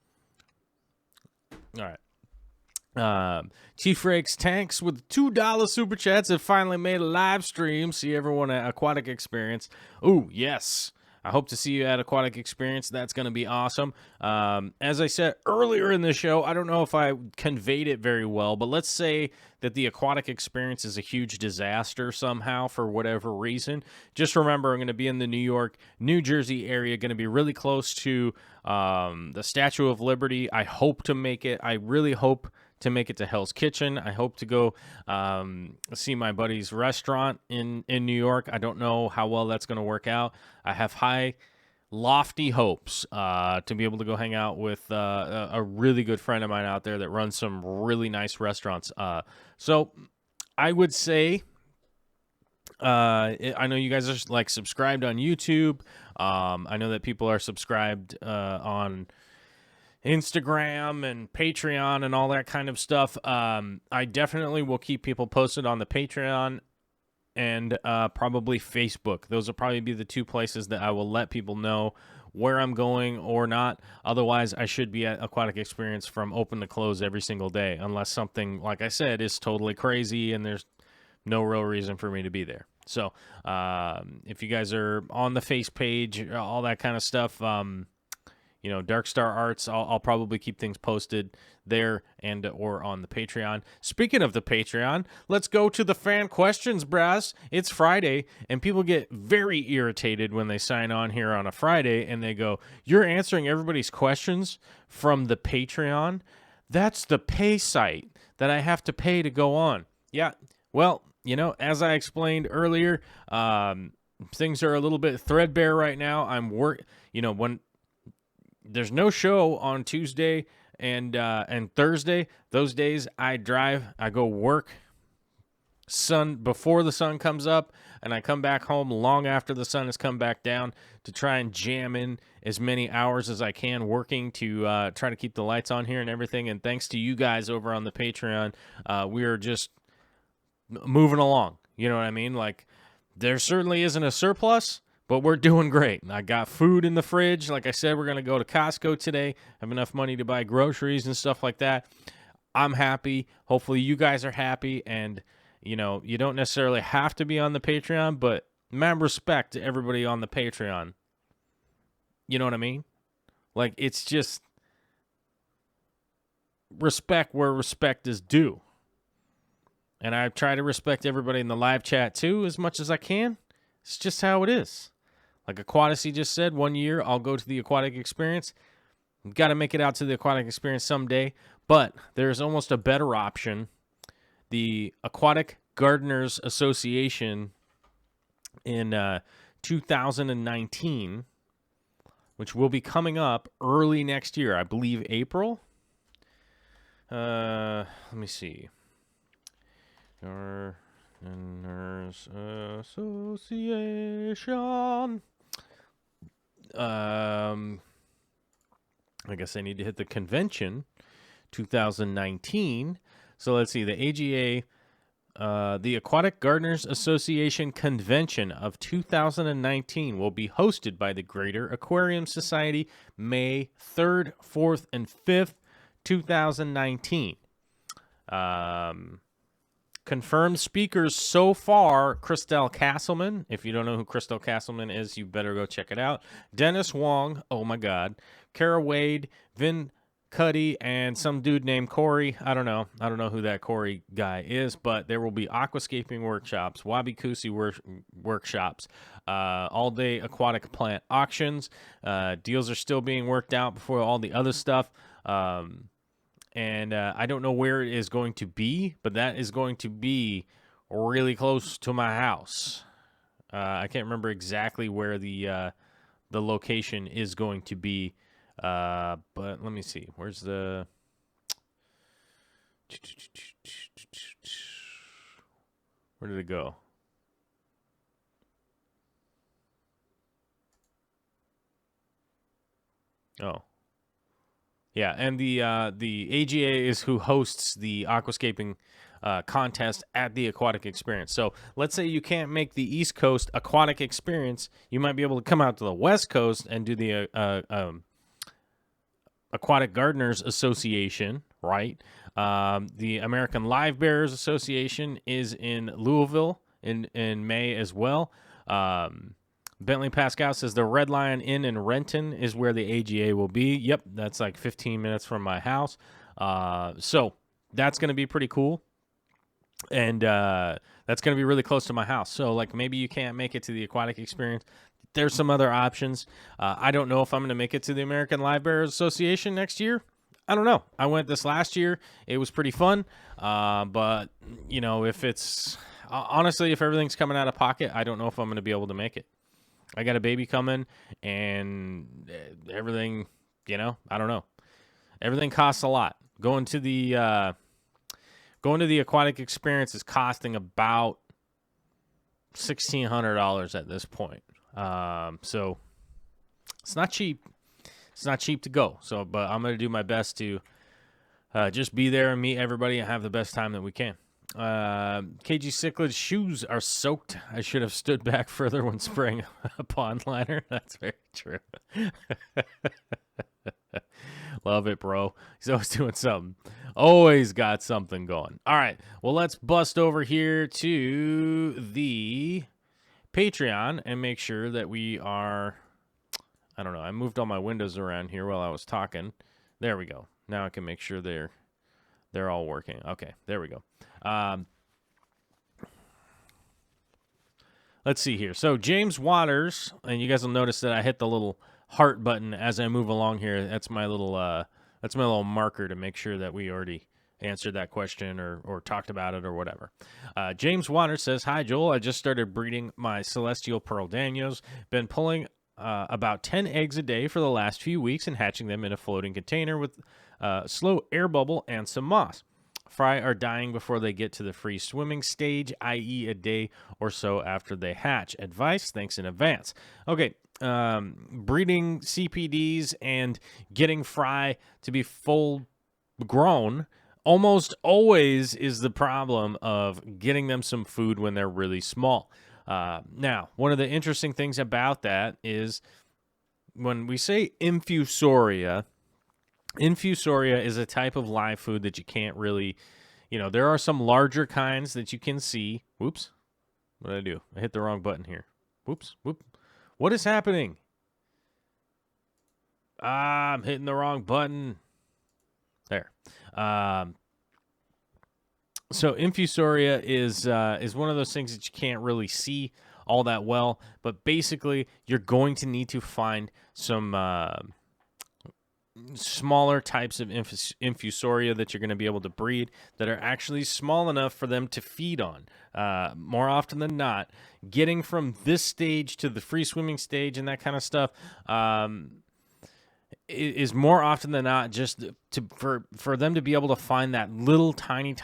All right. Chief Rakes Tanks with $2 super chats have finally made a live stream. See everyone at Aquatic Experience. Ooh, yes. I hope to see you at Aquatic Experience. That's going to be awesome. As I said earlier in the show, I don't know if I conveyed it very well, but let's say that the Aquatic Experience is a huge disaster somehow for whatever reason. Just remember, I'm going to be in the New York, New Jersey area, going to be really close to the Statue of Liberty. I hope to make it. I really hope to make it to Hell's Kitchen. I hope to go see my buddy's restaurant in New York. I don't know how well that's going to work out. I have high lofty hopes to be able to go hang out with a really good friend of mine out there that runs some really nice restaurants. So I would say, I know you guys are like subscribed on YouTube. I know that people are subscribed on Instagram and Patreon and all that kind of stuff. I definitely will keep people posted on the Patreon and probably Facebook. Those will probably be the two places that I will let people know where I'm going or not. Otherwise, I should be at Aquatic Experience from open to close every single day, unless something, like I said, is totally crazy and there's no real reason for me to be there. So if you guys are on the face page, all that kind of stuff, you know, Dark Star Arts, I'll probably keep things posted there and or on the Patreon. Speaking of the Patreon, let's go to the fan questions, brass. It's Friday, and people get very irritated when they sign on here on a Friday, and they go, "You're answering everybody's questions from the Patreon? That's the pay site that I have to pay to go on." Yeah, well, you know, as I explained earlier, things are a little bit threadbare right now. When there's no show on Tuesday and Thursday. Those days I go work before the sun comes up, and I come back home long after the sun has come back down to try and jam in as many hours as I can working to try to keep the lights on here and everything. And thanks to you guys over on the Patreon, we are just moving along. You know what I mean? Like, there certainly isn't a surplus, but we're doing great. I got food in the fridge. Like I said, we're going to go to Costco today. Have enough money to buy groceries and stuff like that. I'm happy. Hopefully you guys are happy. And, you know, you don't necessarily have to be on the Patreon, but mad respect to everybody on the Patreon. You know what I mean? Like, it's just respect where respect is due. And I try to respect everybody in the live chat too as much as I can. It's just how it is. Like Aquaticy just said, 1 year I'll go to the Aquatic Experience. Got to make it out to the Aquatic Experience someday. But there's almost a better option. The Aquatic Gardeners Association in 2019, which will be coming up early next year. I believe April. Let me see. Gardeners Association. I guess I need to hit the convention 2019. So let's see, the AGA, the Aquatic Gardeners Association Convention of 2019 will be hosted by the Greater Aquarium Society May 3rd, 4th, and 5th, 2019. Confirmed speakers so far: Christelle Castleman. If you don't know who Christelle Castleman is, you better go check it out. Dennis Wong, oh my God. Kara Wade, Vin Cuddy, and some dude named Corey. I don't know who that Corey guy is, but there will be aquascaping workshops, wabi-koozie workshops, all-day aquatic plant auctions. Deals are still being worked out before all the other stuff. And I don't know where it is going to be, but that is going to be really close to my house. I can't remember exactly where the location is going to be, but let me see. Where's the... Where did it go? Oh. Yeah, and the AGA is who hosts the aquascaping contest at the Aquatic Experience. So let's say you can't make the East Coast Aquatic Experience, you might be able to come out to the West Coast and do the Aquatic Gardeners Association, right? The American Live Bearers Association is in Louisville in May as well. Bentley Pascal says the Red Lion Inn in Renton is where the AGA will be. Yep, that's like 15 minutes from my house. So that's going to be pretty cool. And that's going to be really close to my house. So, like, maybe you can't make it to the Aquatic Experience. There's some other options. I don't know if I'm going to make it to the American Live Bearers Association next year. I don't know. I went this last year. It was pretty fun. But, you know, if it's... honestly, if everything's coming out of pocket, I don't know if I'm going to be able to make it. I got a baby coming, and everything, I don't know. Everything costs a lot. Going to the Aquatic Experience is costing about $1,600 at this point. So it's not cheap. It's not cheap to go. So, but I'm going to do my best to just be there and meet everybody and have the best time that we can. KG Cichlids shoes are soaked. I should have stood back further when spraying a pond liner. That's very true. Love it, bro. He's always doing something. Always got something going. All right. Well, let's bust over here to the Patreon and make sure that we are... I don't know. I moved all my windows around here while I was talking. There we go. Now I can make sure they're all working. Okay, there we go. Let's see here. So James Waters, and you guys will notice that I hit the little heart button as I move along here. That's my little marker to make sure that we already answered that question or talked about it or whatever. James Waters says, "Hi Joel, I just started breeding my celestial pearl Danios. Been pulling about 10 eggs a day for the last few weeks and hatching them in a floating container with slow air bubble and some moss. Fry are dying before they get to the free swimming stage, i.e. a day or so after they hatch. Advice? Thanks in advance." Okay, breeding CPDs and getting fry to be full grown almost always is the problem of getting them some food when they're really small. Now, one of the interesting things about that is when we say infusoria is a type of live food that you can't really, there are some larger kinds that you can see. Whoops. What did I do? I hit the wrong button here. Whoops. Whoop. What is happening? I'm hitting the wrong button. There. So infusoria is one of those things that you can't really see all that well, but basically you're going to need to find some smaller types of infusoria that you're going to be able to breed that are actually small enough for them to feed on. More often than not, getting from this stage to the free swimming stage and that kind of stuff is more often than not just for them to be able to find that little tiny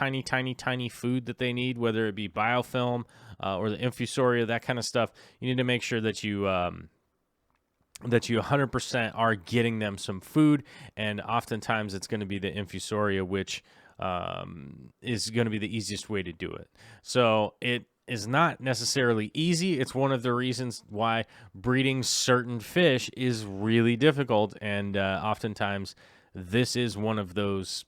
food that they need, whether it be biofilm or the infusoria, that kind of stuff. You need to make sure that you 100% are getting them some food, and oftentimes it's going to be the infusoria, which is going to be the easiest way to do it. So it is not necessarily easy. It's one of the reasons why breeding certain fish is really difficult, and oftentimes this is one of those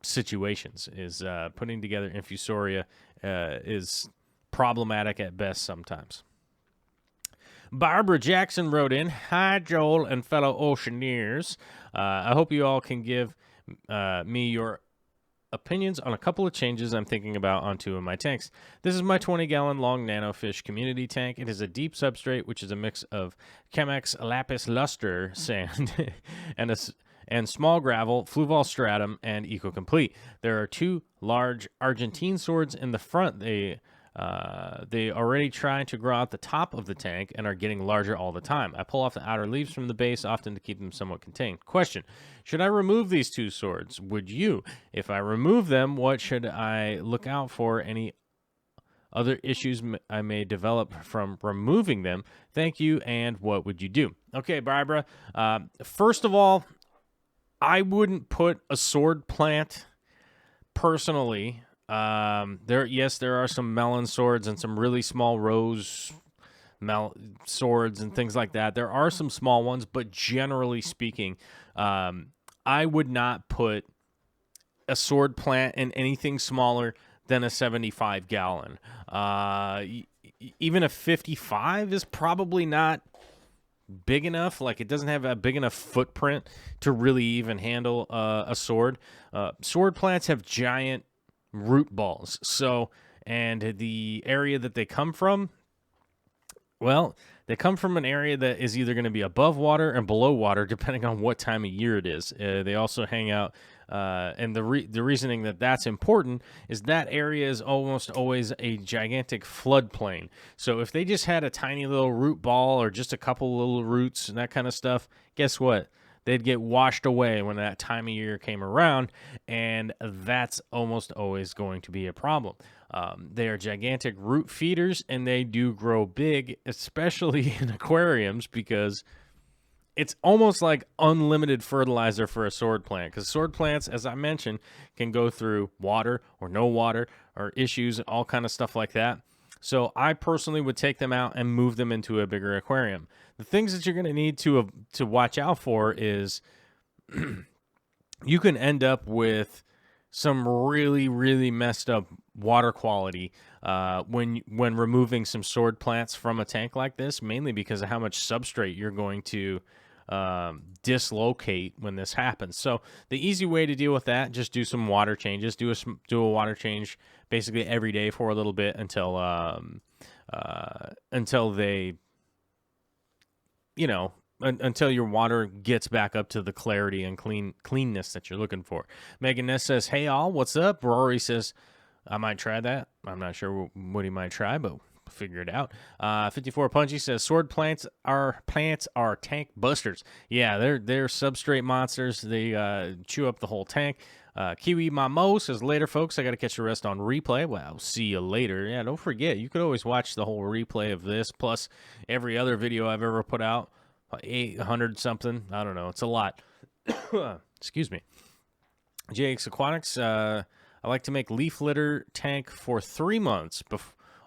situations. Is putting together infusoria is problematic at best sometimes. Barbara Jackson wrote in, "Hi, Joel and fellow Oceaneers. I hope you all can give me your opinions on a couple of changes I'm thinking about on two of my tanks. This is my 20-gallon long nanofish community tank. It is a deep substrate, which is a mix of Chemex lapis luster sand and small gravel, fluval stratum, and EcoComplete. There are two large Argentine swords in the front. They already try to grow out the top of the tank and are getting larger all the time. I pull off the outer leaves from the base often to keep them somewhat contained. Question: should I remove these two swords? Would you? If I remove them, what should I look out for? Any other issues I may develop from removing them? Thank you, and what would you do?" Okay, Barbara. First of all, I wouldn't put a sword plant personally. There are some melon swords and some really small rose swords and things like that. There are some small ones, but generally speaking, I would not put a sword plant in anything smaller than a 75 gallon. Even a 55 is probably not big enough. Like, it doesn't have a big enough footprint to really even handle a sword. Sword plants have giant root balls, and the area that they come from Well, they come from an area that is either going to be above water and below water, depending on what time of year it is. They also hang out, and the reasoning that that's important is that area is almost always a gigantic floodplain. So if they just had a tiny little root ball or just a couple little roots and that kind of stuff, guess what? They'd get washed away when that time of year came around, and that's almost always going to be a problem. They are gigantic root feeders, and they do grow big, especially in aquariums, because it's almost like unlimited fertilizer for a sword plant. Because sword plants, as I mentioned, can go through water or no water or issues, all kind of stuff like that. So I personally would take them out and move them into a bigger aquarium. The things that you're going to need to watch out for is you can end up with some really, really messed up water quality when removing some sword plants from a tank like this, mainly because of how much substrate you're going to dislocate when this happens. So the easy way to deal with that, just do some water changes. Do a water change basically every day for a little bit until they, until your water gets back up to the clarity and cleanness that you're looking for. Megan Ness says, "Hey all, what's up?" Rory says, "I might try that." I'm not sure what he might try, but figure it out. 54 Punchy says, "Sword plants are tank busters." Yeah, they're substrate monsters. They chew up the whole tank. Kiwi Mamo says, "Later, folks. I got to catch the rest on replay." Well, see you later. Yeah, don't forget, you could always watch the whole replay of this, plus every other video I've ever put out. 800 something. I don't know. It's a lot. Excuse me. JX Aquatics. I like to make leaf litter tank for 3 months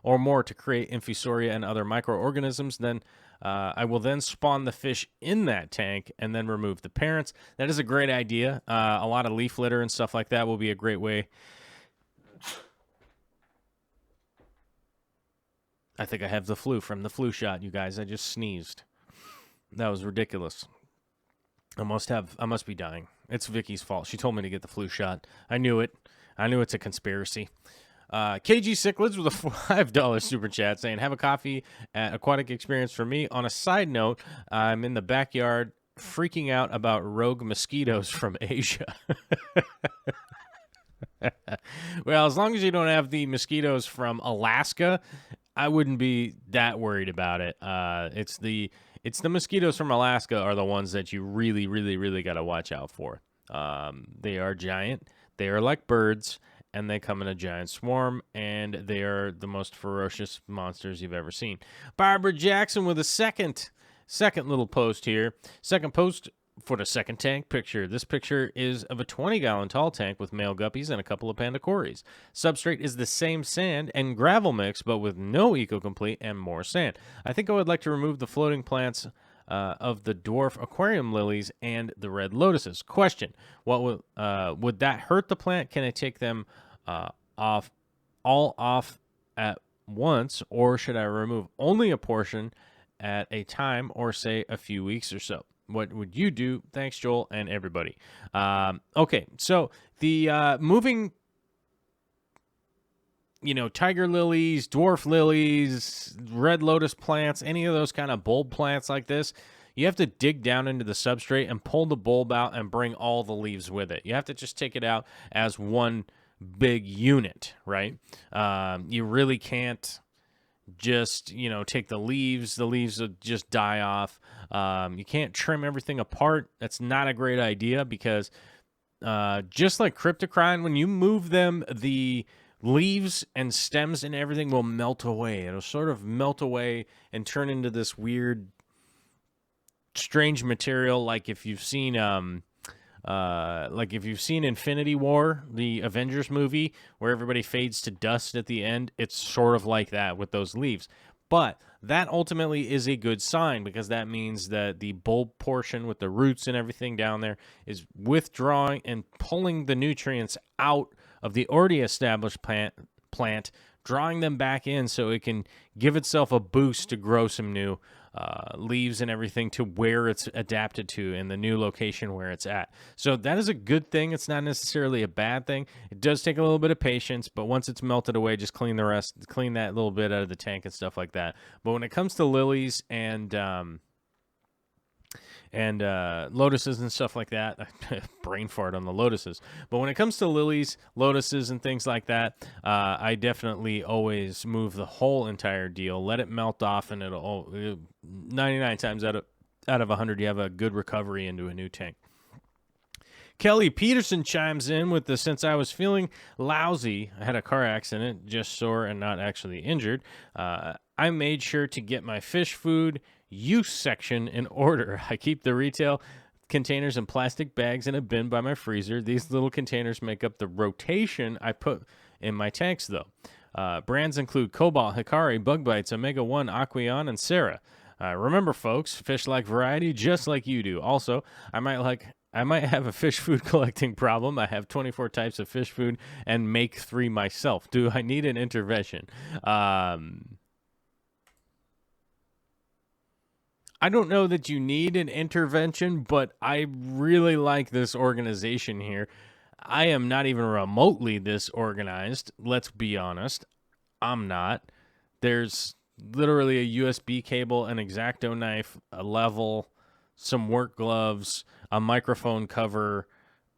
or more to create infusoria and other microorganisms. Then I will then spawn the fish in that tank and then remove the parents. That is a great idea. A lot of leaf litter and stuff like that will be a great way. I think I have the flu from the flu shot, you guys. I just sneezed. That was ridiculous. I must be dying. It's Vicky's fault. She told me to get the flu shot. I knew it. I knew it's a conspiracy. KG Cichlids with a $5 super chat saying, "Have a coffee at Aquatic Experience for me." On a side note, I'm in the backyard freaking out about rogue mosquitoes from Asia. Well, as long as you don't have the mosquitoes from Alaska, I wouldn't be that worried about it. It's the mosquitoes from Alaska are the ones that you really, really, really got to watch out for. They are giant. They are like birds, and they come in a giant swarm, and they are the most ferocious monsters you've ever seen. Barbara Jackson with a second little post here. Second post for the second tank picture. This picture is of a 20-gallon tall tank with male guppies and a couple of panda cories. Substrate is the same sand and gravel mix, but with no Eco-Complete and more sand. I think I would like to remove the floating plants of the dwarf aquarium lilies and the red lotuses. Question: what would that hurt the plant? Can I take them off at once, or should I remove only a portion at a time, or say a few weeks or so? What would you do? Thanks, Joel, and everybody. Okay, so the moving, tiger lilies, dwarf lilies, red lotus plants, any of those kind of bulb plants like this, you have to dig down into the substrate and pull the bulb out and bring all the leaves with it. You have to just take it out as one big unit, right? You really can't just take the leaves will just die off. You can't trim everything apart. That's not a great idea, because just like cryptocrine, when you move them, the leaves and stems and everything will melt away. It'll sort of melt away and turn into this weird, strange material, like if you've seen Infinity War, the Avengers movie, where everybody fades to dust at the end. It's sort of like that with those leaves. But that ultimately is a good sign, because that means that the bulb portion with the roots and everything down there is withdrawing and pulling the nutrients out of the already established plant drawing them back in so it can give itself a boost to grow some new leaves and everything to where it's adapted to in the new location where it's at. So that is a good thing. It's not necessarily a bad thing. It does take a little bit of patience, but once it's melted away, just clean that little bit out of the tank and stuff like that. But when it comes to lilies and lotuses and stuff like that, brain fart on the lotuses. But when it comes to lilies, lotuses, and things like that, I definitely always move the whole entire deal, let it melt off, and it'll 99 times out of 100, you have a good recovery into a new tank. Kelly Peterson chimes in with the, since I was feeling lousy, I had a car accident, just sore and not actually injured, I made sure to get my fish food use section in order. I keep the retail containers and plastic bags in a bin by my freezer. These little containers make up the rotation I put in my tanks, though. Brands include Cobalt, Hikari, Bug Bites, Omega 1, Aquarium, and Sarah. Remember, folks, fish like variety just like you do. Also, I might have a fish food collecting problem. I have 24 types of fish food and make 3 myself. Do I need an intervention? I don't know that you need an intervention, but I really like this organization here. I am not even remotely this organized. Let's be honest. I'm not. There's literally a USB cable, an X-Acto knife, a level, some work gloves, a microphone cover,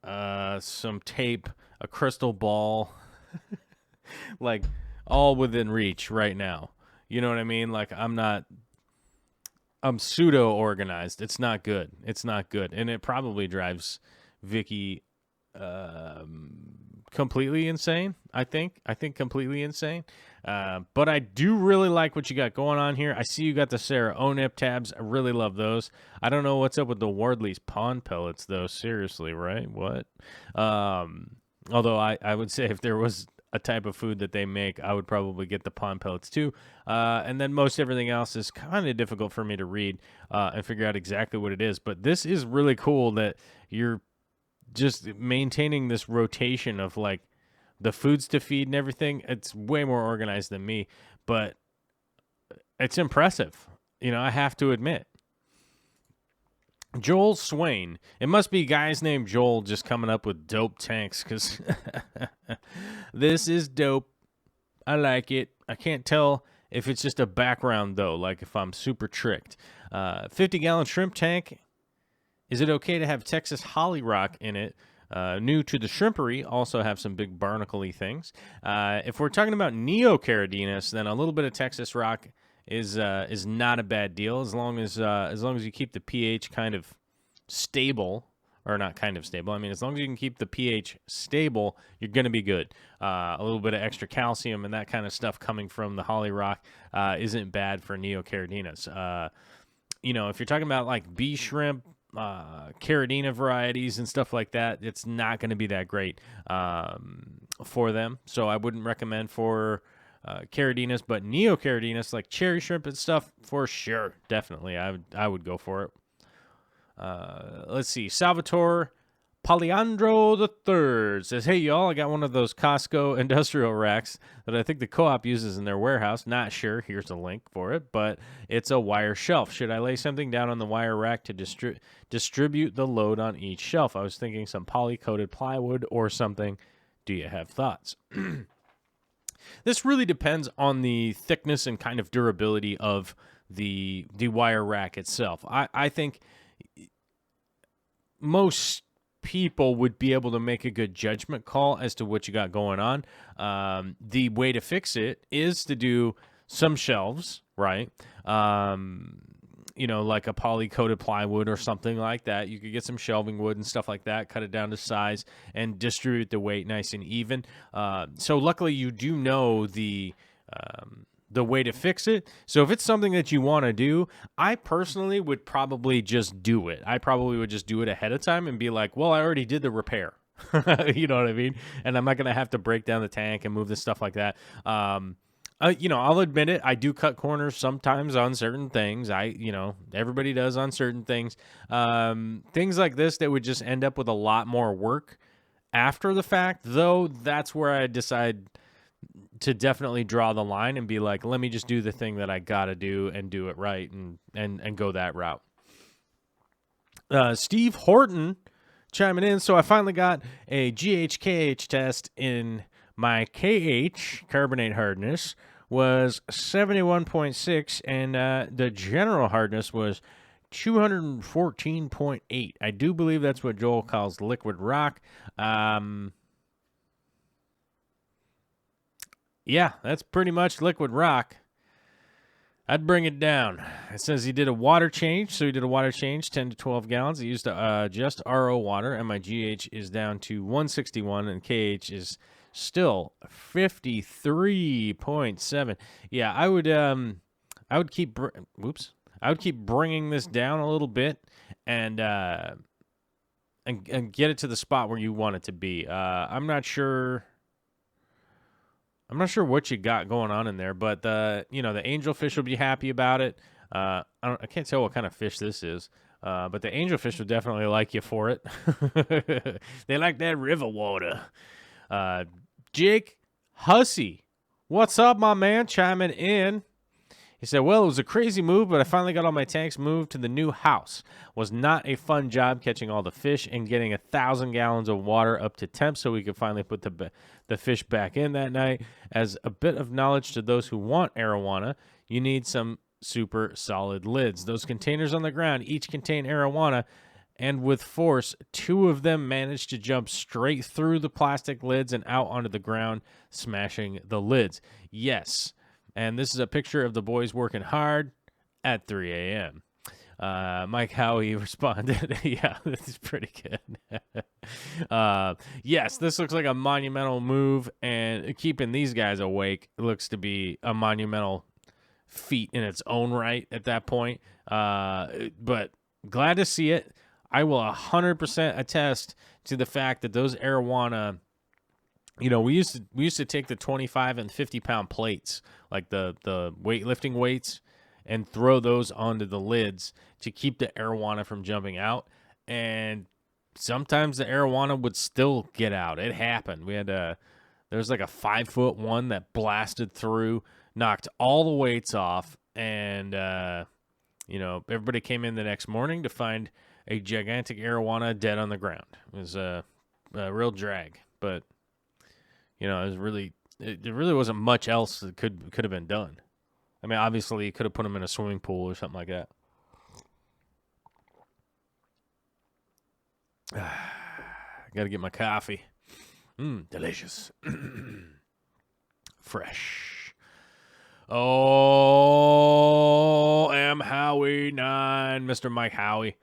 some tape, a crystal ball, like all within reach right now. You know what I mean? Like I'm pseudo organized. It's not good. It's not good. And it probably drives Vicky completely insane. I think completely insane. But I do really like what you got going on here. I see you got the Sarah ONIP tabs. I really love those. I don't know what's up with the Wardley's pond pellets though. Seriously, right? What? Although I would say if there was a type of food that they make, I would probably get the pond pellets too. And then most everything else is kind of difficult for me to read and figure out exactly what it is. But this is really cool that you're just maintaining this rotation of like the foods to feed and everything. It's way more organized than me, but it's impressive. You know, I have to admit. Joel Swain. It must be guys named Joel just coming up with dope tanks, because this is dope. I like it. I can't tell if it's just a background, though, like if I'm super tricked. 50-gallon shrimp tank. Is it okay to have Texas Holly Rock in it? New to the shrimpery, also have some big barnacle-y things. If we're talking about Neocaridinus, then a little bit of Texas Rock is not a bad deal as long as you keep the pH kind of stable, or not kind of stable. I mean, as long as you can keep the pH stable, you're going to be good. A little bit of extra calcium and that kind of stuff coming from the Holly Rock isn't bad for Neocaridinus. You know, if you're talking about like bee shrimp, Caridina varieties and stuff like that, it's not going to be that great for them. So I wouldn't recommend for Caridinus, but Neocaridinus, like cherry shrimp and stuff, for sure, definitely, I would go for it. Let's see, Salvatore Poliandro III says, hey, y'all, I got one of those Costco industrial racks that I think the co-op uses in their warehouse. Not sure. Here's a link for it, but it's a wire shelf. Should I lay something down on the wire rack to distribute the load on each shelf? I was thinking some poly-coated plywood or something. Do you have thoughts? This really depends on the thickness and kind of durability of the wire rack itself. I think most people would be able to make a good judgment call as to what you got going on. The way to fix it is to do some shelves, right? You know, like a poly-coated plywood or something like that. You could get some shelving wood and stuff like that, cut it down to size, and distribute the weight nice and even. So luckily you do know the way to fix it. So if it's something that you want to do, I personally would probably just do it. I probably would just do it ahead of time and be like, well, I already did the repair. You know what I mean? And I'm not going to have to break down the tank and move this stuff like that. You know, I'll admit it. I do cut corners sometimes on certain things. Everybody does on certain things. Things like this that would just end up with a lot more work after the fact, though, that's where I decide to definitely draw the line and be like, let me just do the thing that I gotta do and do it right and go that route. Steve Horton chiming in. So I finally got a GH/KH test in my KH, carbonate hardness, was 71.6, and the general hardness was 214.8. I do believe that's what Joel calls liquid rock. Yeah, that's pretty much liquid rock. I'd bring it down. It says he did a water change, so he did a water change, 10 to 12 gallons. He used just RO water, and my GH is down to 161, and KH is still 53.7. Yeah, I would keep I would keep bringing this down a little bit and get it to the spot where you want it to be. I'm not sure what you got going on in there, but the angelfish will be happy about it. I can't tell what kind of fish this is, but the angelfish will definitely like you for it. They like that river water. Jake Hussey, what's up, my man? Chiming in. He said, well, it was a crazy move, but I finally got all my tanks moved to the new house. Was not a fun job catching all the fish and getting 1,000 gallons of water up to temp so we could finally put the fish back in that night. As a bit of knowledge to those who want Arowana, you need some super solid lids. Those containers on the ground each contain Arowana, and with force, 2 of them managed to jump straight through the plastic lids and out onto the ground, smashing the lids. Yes. And this is a picture of the boys working hard at 3 a.m. Mike Howie responded, yeah, this is pretty good. Yes, this looks like a monumental move, and keeping these guys awake looks to be a monumental feat in its own right at that point. But glad to see it. I will 100% attest to the fact that those Arowana, we used to take the 25 and 50 pound plates, like the weightlifting weights, and throw those onto the lids to keep the Arowana from jumping out. And sometimes the Arowana would still get out. It happened. We had there was like a 5-foot one that blasted through, knocked all the weights off, and everybody came in the next morning to find a gigantic Arowana dead on the ground. It was a real drag, but it was really, there really wasn't much else that could have been done. I mean, obviously, you could have put them in a swimming pool or something like that. Got to get my coffee. Delicious. Fresh. Oh, M. Howie 9, Mr. Mike Howie.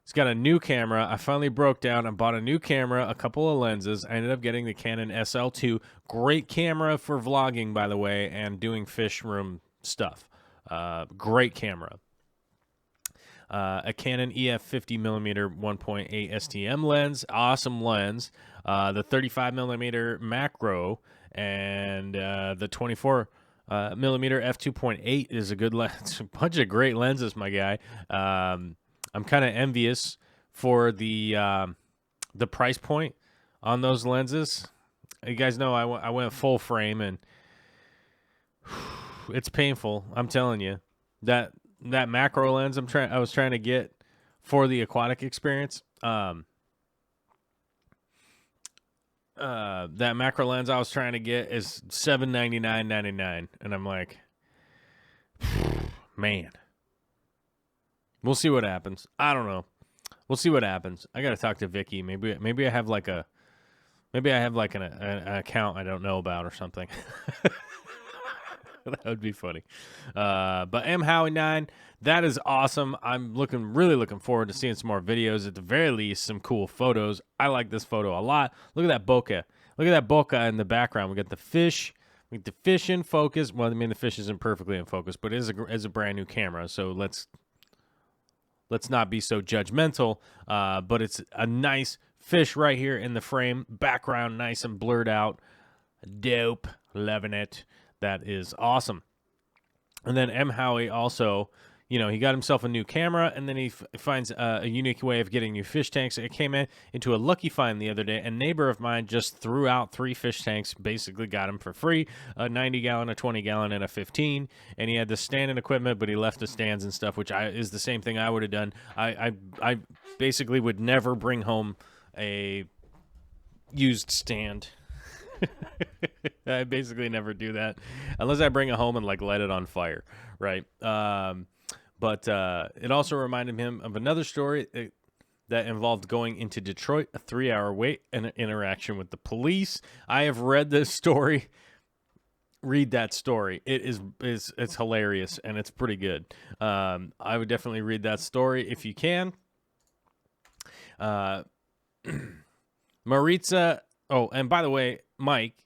It's got a new camera. I finally broke down and bought a new camera, a couple of lenses. I ended up getting the Canon SL2. Great camera for vlogging, by the way, and doing fish room stuff. Great camera. A Canon EF 50mm 1.8 STM lens. Awesome lens. The 35mm macro and the 24 millimeter f2.8 is a good lens. A bunch of great lenses, my guy. I'm kind of envious for the price point on those lenses. You guys know I went full frame, and it's painful. I'm telling you, that macro lens I was trying to get for the Aquatic Experience. That macro lens I was trying to get is $799.99, and I'm like, man. We'll see what happens. I don't know. We'll see what happens. I got to talk to Vicky. Maybe I have like an account I don't know about or something. That would be funny. But M. Howie 9, that is awesome. I'm really looking forward to seeing some more videos. At the very least, some cool photos. I like this photo a lot. Look at that bokeh. Look at that bokeh in the background. We got the fish. We got the fish in focus. Well, I mean, the fish isn't perfectly in focus, but it is a brand new camera. So let's not be so judgmental, but it's a nice fish right here in the frame. Background nice and blurred out. Dope. Loving it. That is awesome. And then M. Howie also, you know, he got himself a new camera, and then he finds a unique way of getting new fish tanks. It came into a lucky find the other day. A neighbor of mine just threw out 3 fish tanks, basically got them for free, a 90-gallon, a 20-gallon, and a 15, and he had the stand and equipment, but he left the stands and stuff, which is the same thing I would have done. I basically would never bring home a used stand. I basically never do that unless I bring it home and like light it on fire, right? But it also reminded him of another story that involved going into Detroit, a 3-hour wait and an interaction with the police. I have read this story. Read that story. It's hilarious and it's pretty good. I would definitely read that story if you can. Maritza. Oh, and by the way, Mike,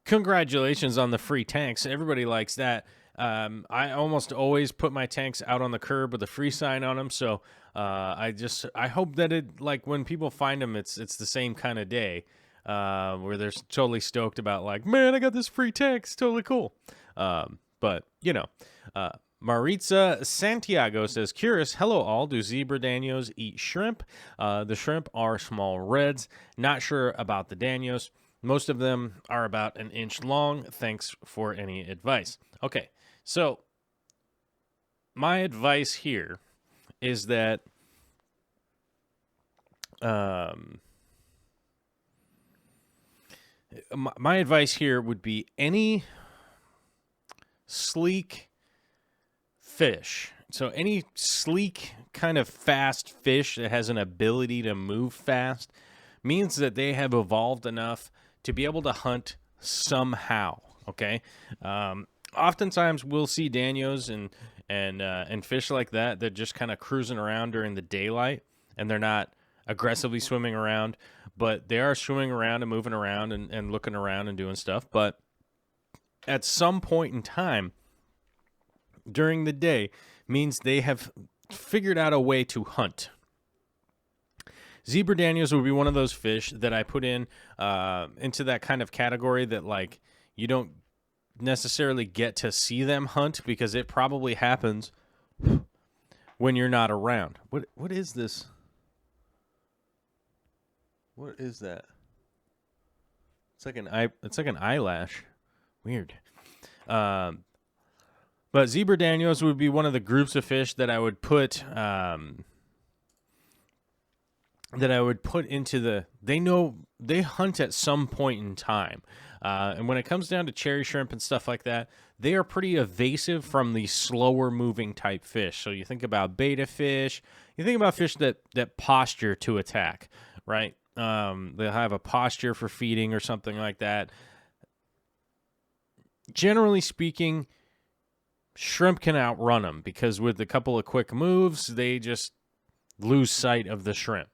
congratulations on the free tanks. Everybody likes that. I almost always put my tanks out on the curb with a free sign on them. So I hope that it, like, when people find them, it's the same kind of day where they're totally stoked about, like, man, I got this free tank. It's totally cool. But, you know, Maritza Santiago says, curious, hello all, do zebra Danios eat shrimp? The shrimp are small reds. Not sure about the Danios. Most of them are about an inch long. Thanks for any advice. Okay, so my advice here is that my advice here would be any sleek fish. So any sleek kind of fast fish that has an ability to move fast means that they have evolved enough to be able to hunt somehow. Okay. Oftentimes we'll see Danios and fish like that just kind of cruising around during the daylight, and they're not aggressively swimming around, but they are swimming around and moving around and looking around and doing stuff. But at some point in time during the day means they have figured out a way to hunt. Zebra Danios would be one of those fish that I put into that kind of category that, like, you don't necessarily get to see them hunt because it probably happens when you're not around. What is this? What is that? It's like an eyelash. Weird. But zebra Danios would be one of the groups of fish that I would put into the, they hunt at some point in time. And when it comes down to cherry shrimp and stuff like that, they are pretty evasive from the slower moving type fish. So you think about betta fish, you think about fish that posture to attack, right? They'll have a posture for feeding or something like that. Generally speaking, shrimp can outrun them because with a couple of quick moves, they just lose sight of the shrimp.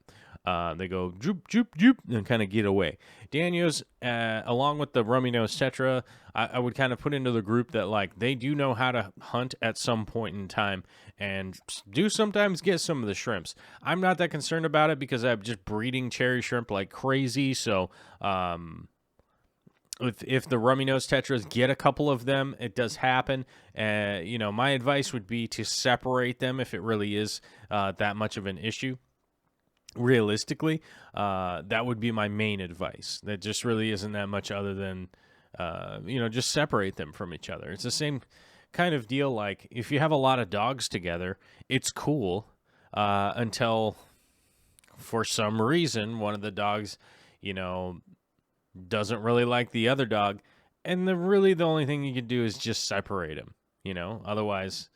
They go joop, joop, joop, and kind of get away. Danios, along with the rummy-nosed tetra, I would kind of put into the group that, like, they do know how to hunt at some point in time and do sometimes get some of the shrimps. I'm not that concerned about it because I'm just breeding cherry shrimp like crazy. So if the rummy-nosed tetras get a couple of them, it does happen. My advice would be to separate them if it really is that much of an issue. Realistically, that would be my main advice. That just really isn't that much other than, just separate them from each other. It's the same kind of deal. Like if you have a lot of dogs together, it's cool until for some reason one of the dogs, doesn't really like the other dog. And the only thing you can do is just separate them, otherwise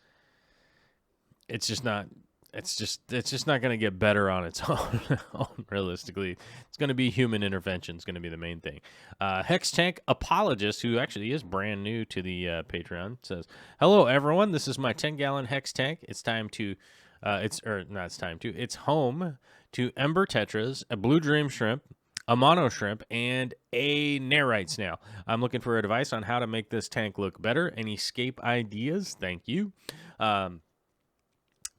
it's just not going to get better on its own. Realistically, it's going to be human intervention. It's going to be the main thing. Hex Tank Apologist, who actually is brand new to the Patreon, says, "Hello everyone. This is my 10-gallon Hex Tank. It's home to Ember Tetras, a Blue Dream Shrimp, a Mono Shrimp, and a Nerite Snail. I'm looking for advice on how to make this tank look better. Any scape ideas? Thank you."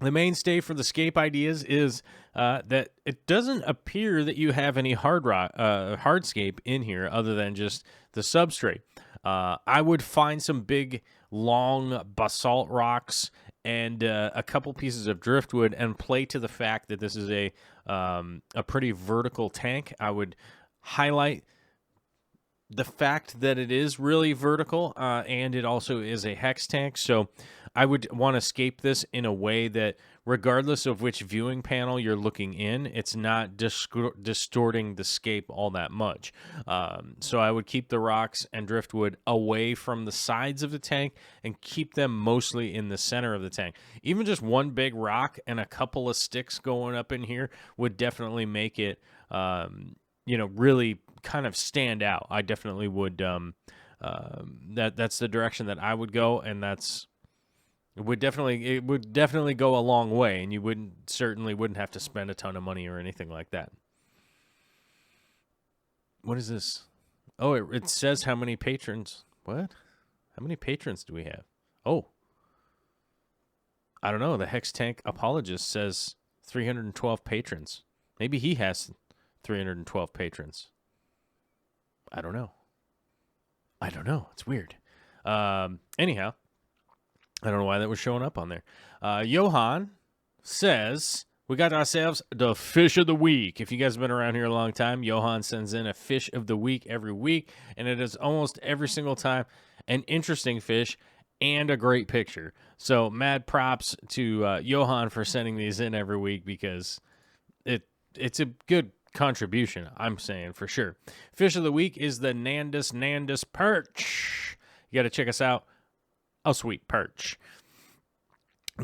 The mainstay for the scape ideas is that it doesn't appear that you have any hardscape in here other than just the substrate. I would find some big, long basalt rocks and a couple pieces of driftwood, and play to the fact that this is a pretty vertical tank. I would highlight the fact that it is really vertical, and it also is a hex tank. So I would want to scape this in a way that, regardless of which viewing panel you're looking in, it's not distorting the scape all that much. So I would keep the rocks and driftwood away from the sides of the tank and keep them mostly in the center of the tank. Even just one big rock and a couple of sticks going up in here would definitely make it, really kind of stand out. I definitely would. That's the direction that I would go, and it would definitely go a long way, and you certainly wouldn't have to spend a ton of money or anything like that. What is this? Oh, it says how many patrons. What? How many patrons do we have? Oh, I don't know. The Hex Tank Apologist says 312 patrons. Maybe he has 312 patrons. I don't know. It's weird. Anyhow, I don't know why that was showing up on there. Johan says, we got ourselves the fish of the week. If you guys have been around here a long time, Johan sends in a fish of the week every week, and it is almost every single time an interesting fish and a great picture. So mad props to Johan for sending these in every week, because it's a good contribution, I'm saying, for sure. Fish of the week is the Nandus perch. You got to check us out. Oh, sweet perch.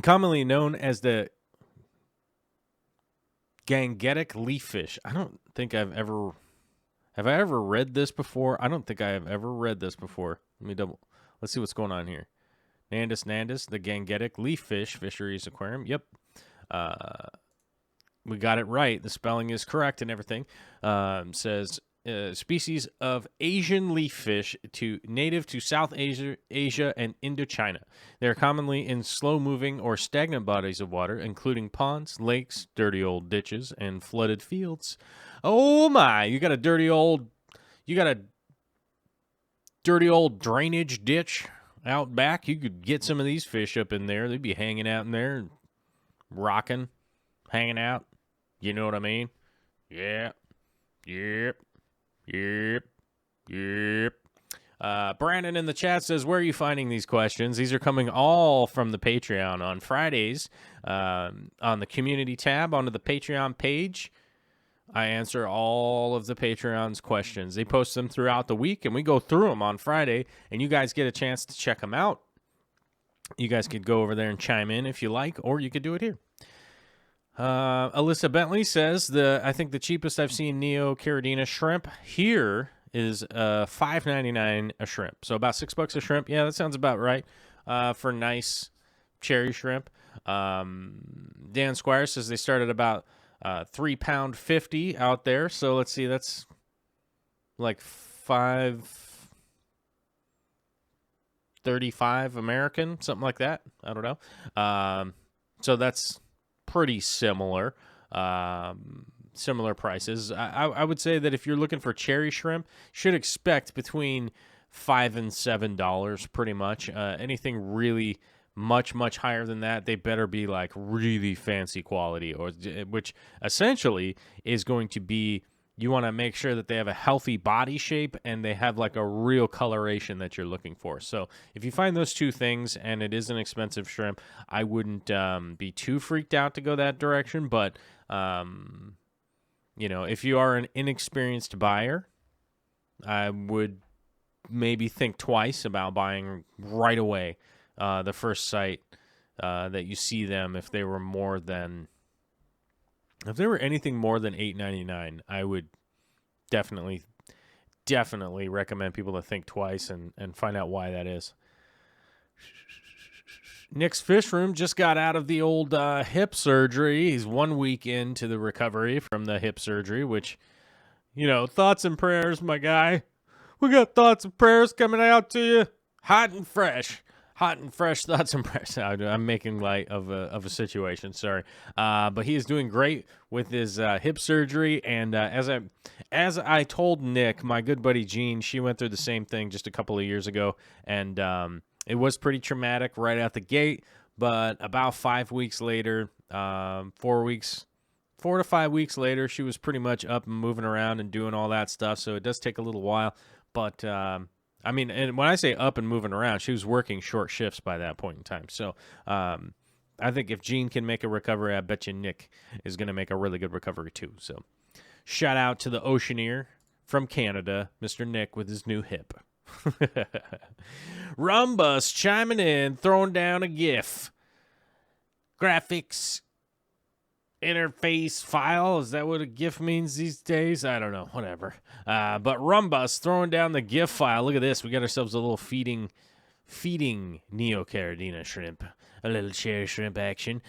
Commonly known as the gangetic leaffish. I don't think Have I ever read this before? I don't think I have ever read this before. Let's see what's going on here. Nandus, the gangetic leaffish fisheries aquarium. Yep. We got it right. The spelling is correct and everything. Says species of Asian leaffish native to South Asia and Indochina. They are commonly in slow-moving or stagnant bodies of water, including ponds, lakes, dirty old ditches, and flooded fields. Oh my! You got a dirty old drainage ditch out back. You could get some of these fish up in there. They'd be hanging out in there, rocking, hanging out. You know what I mean? Yeah. Yep. Brandon in the chat says, where are you finding these questions? These are coming all from the Patreon on Fridays. On the community tab, onto the Patreon page, I answer all of the Patreon's questions. They post them throughout the week, and we go through them on Friday, and you guys get a chance to check them out. You guys could go over there and chime in if you like, or you could do it here. Alyssa Bentley says, I think the cheapest I've seen Neo Caridina shrimp here is $5.99 a shrimp. So about $6 a shrimp. Yeah, that sounds about right for nice cherry shrimp. Dan Squire says they start at about £3.50 out there. So let's see, that's like $5.35 American, something like that. I don't know. So that's pretty similar prices. I would say that if you're looking for cherry shrimp, you should expect between $5 and $7 pretty much. Anything really much higher than that, they better be like really fancy quality, or which essentially is going to be, you want to make sure that they have a healthy body shape and they have like a real coloration that you're looking for. So if you find those two things and it is an expensive shrimp, I wouldn't be too freaked out to go that direction. But, if you are an inexperienced buyer, I would maybe think twice about buying right away the first site that you see them. If they were anything more than $8.99, I would definitely recommend people to think twice and find out why that is. Nick's Fish Room just got out of the old hip surgery. He's 1 week into the recovery from the hip surgery, which, thoughts and prayers, my guy. We got thoughts and prayers coming out to you. Hot and fresh thoughts and prayers. I'm making light of a situation, sorry. But he is doing great with his hip surgery, and as I told Nick, my good buddy Jean, she went through the same thing just a couple of years ago, and it was pretty traumatic right out the gate, But about 5 weeks later, 4 to 5 weeks later, she was pretty much up and moving around and doing all that stuff. So it does take a little while. But, I mean, and when I say up and moving around, she was working short shifts by that point in time. So I think if Gene can make a recovery, I bet you Nick is going to make a really good recovery too. So shout out to the Oceaneer from Canada, Mr. Nick, with his new hip. Rumbus chiming in, throwing down a GIF. Graphics interface file. Is that what a GIF means these days? I don't know. Whatever. But Rumbus throwing down the GIF file. Look at this. We got ourselves a little feeding Neocaridina shrimp. A little cherry shrimp action.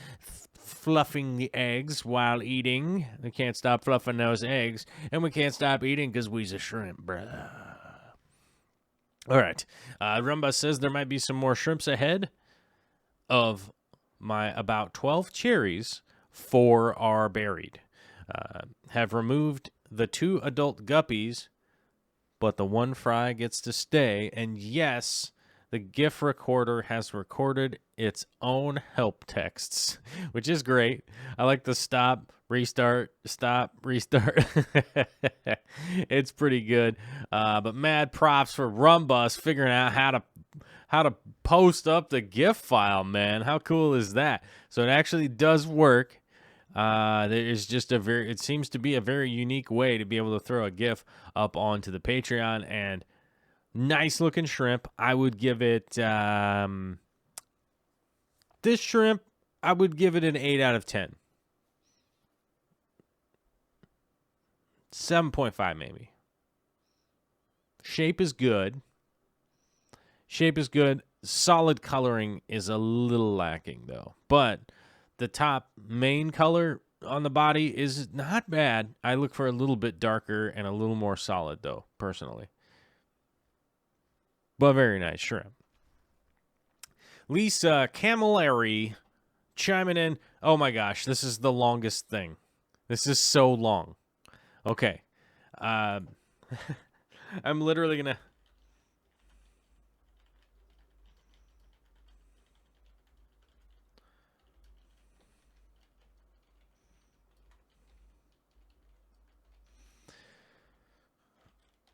Fluffing the eggs while eating. We can't stop fluffing those eggs. And we can't stop eating because we's a shrimp, bruh. All right. Rumba says there might be some more shrimps ahead. Of my about 12 cherries, 4 are buried. Have removed the 2 adult guppies, but the 1 fry gets to stay. And yes, the GIF recorder has recorded its own help texts, which is great. I like the stop, restart. It's pretty good. But mad props for Rumbus figuring out how to post up the GIF file, man. How cool is that? So it actually does work. There is just it seems to be a very unique way to be able to throw a GIF up onto the Patreon, and nice looking shrimp. I would give it, this shrimp, I would give it an 8 out of 10. 7.5 maybe. Shape is good. Solid coloring is a little lacking, though. But the top main color on the body is not bad. I look for a little bit darker and a little more solid, though, personally. But very nice shrimp. Lisa Camilleri chiming in. Oh, my gosh. This is the longest thing. This is so long. Okay. I'm literally going to...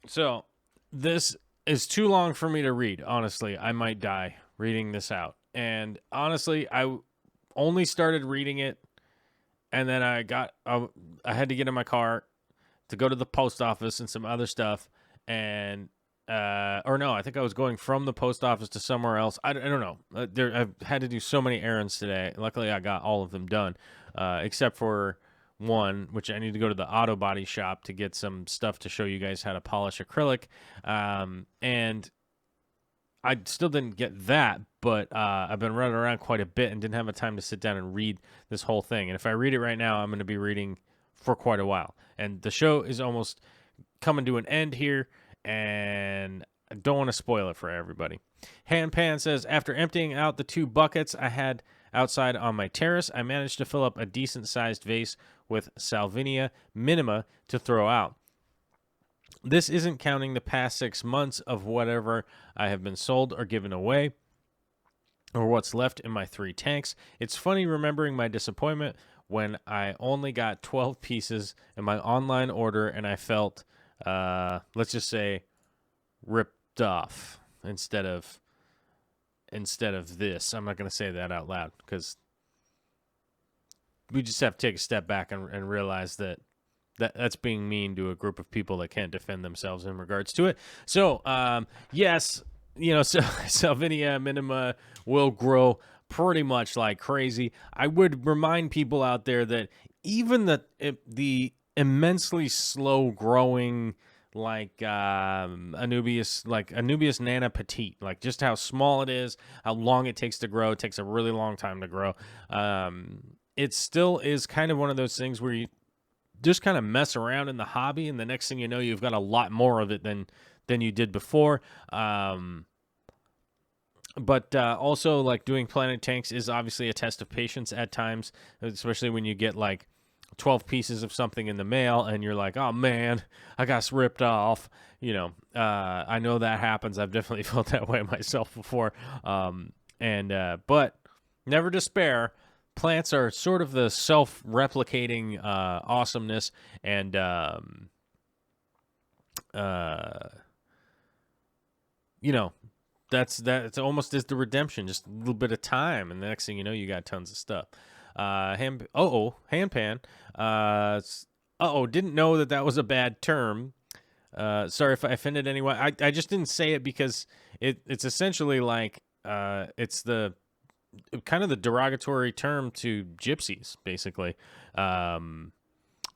So, this is too long for me to read. Honestly, I might die reading this out. And honestly, I only started reading it, and then I had to get in my car to go to the post office and some other stuff. And, or no, I think I was going from the post office to somewhere else. I don't know. I've had to do so many errands today. Luckily, I got all of them done, except for one, which I need to go to the auto body shop to get some stuff to show you guys how to polish acrylic. And I still didn't get that, but I've been running around quite a bit and didn't have a time to sit down and read this whole thing. And if I read it right now, I'm going to be reading for quite a while. And the show is almost coming to an end here, and I don't want to spoil it for everybody. Handpan says, after emptying out the 2 buckets I had outside on my terrace, I managed to fill up a decent-sized vase with Salvinia minima to throw out. This isn't counting the past 6 months of whatever I have been sold or given away, or what's left in my 3 tanks. It's funny remembering my disappointment when I only got 12 pieces in my online order, and I felt, let's just say, ripped off instead of this. I'm not going to say that out loud because we just have to take a step back and realize that's being mean to a group of people that can't defend themselves in regards to it. So, yes, Salvinia minima will grow pretty much like crazy. I would remind people out there that even the immensely slow growing Anubias nana petite, like just how small it is, how long it takes to grow. It takes a really long time to grow. It still is kind of one of those things where you just kind of mess around in the hobby, and the next thing you know, you've got a lot more of it than you did before. But also, like, doing planted tanks is obviously a test of patience at times, especially when you get like 12 pieces of something in the mail and you're like, oh man, I got ripped off. I know that happens. I've definitely felt that way myself before. But Never despair. Plants are sort of the self-replicating awesomeness, and you know, that's almost is the redemption. Just a little bit of time, and the next thing you know, you got tons of stuff. Handpan. Didn't know that was a bad term. Sorry if I offended anyone. I just didn't say it because it's essentially like it's the kind of the derogatory term to gypsies, basically.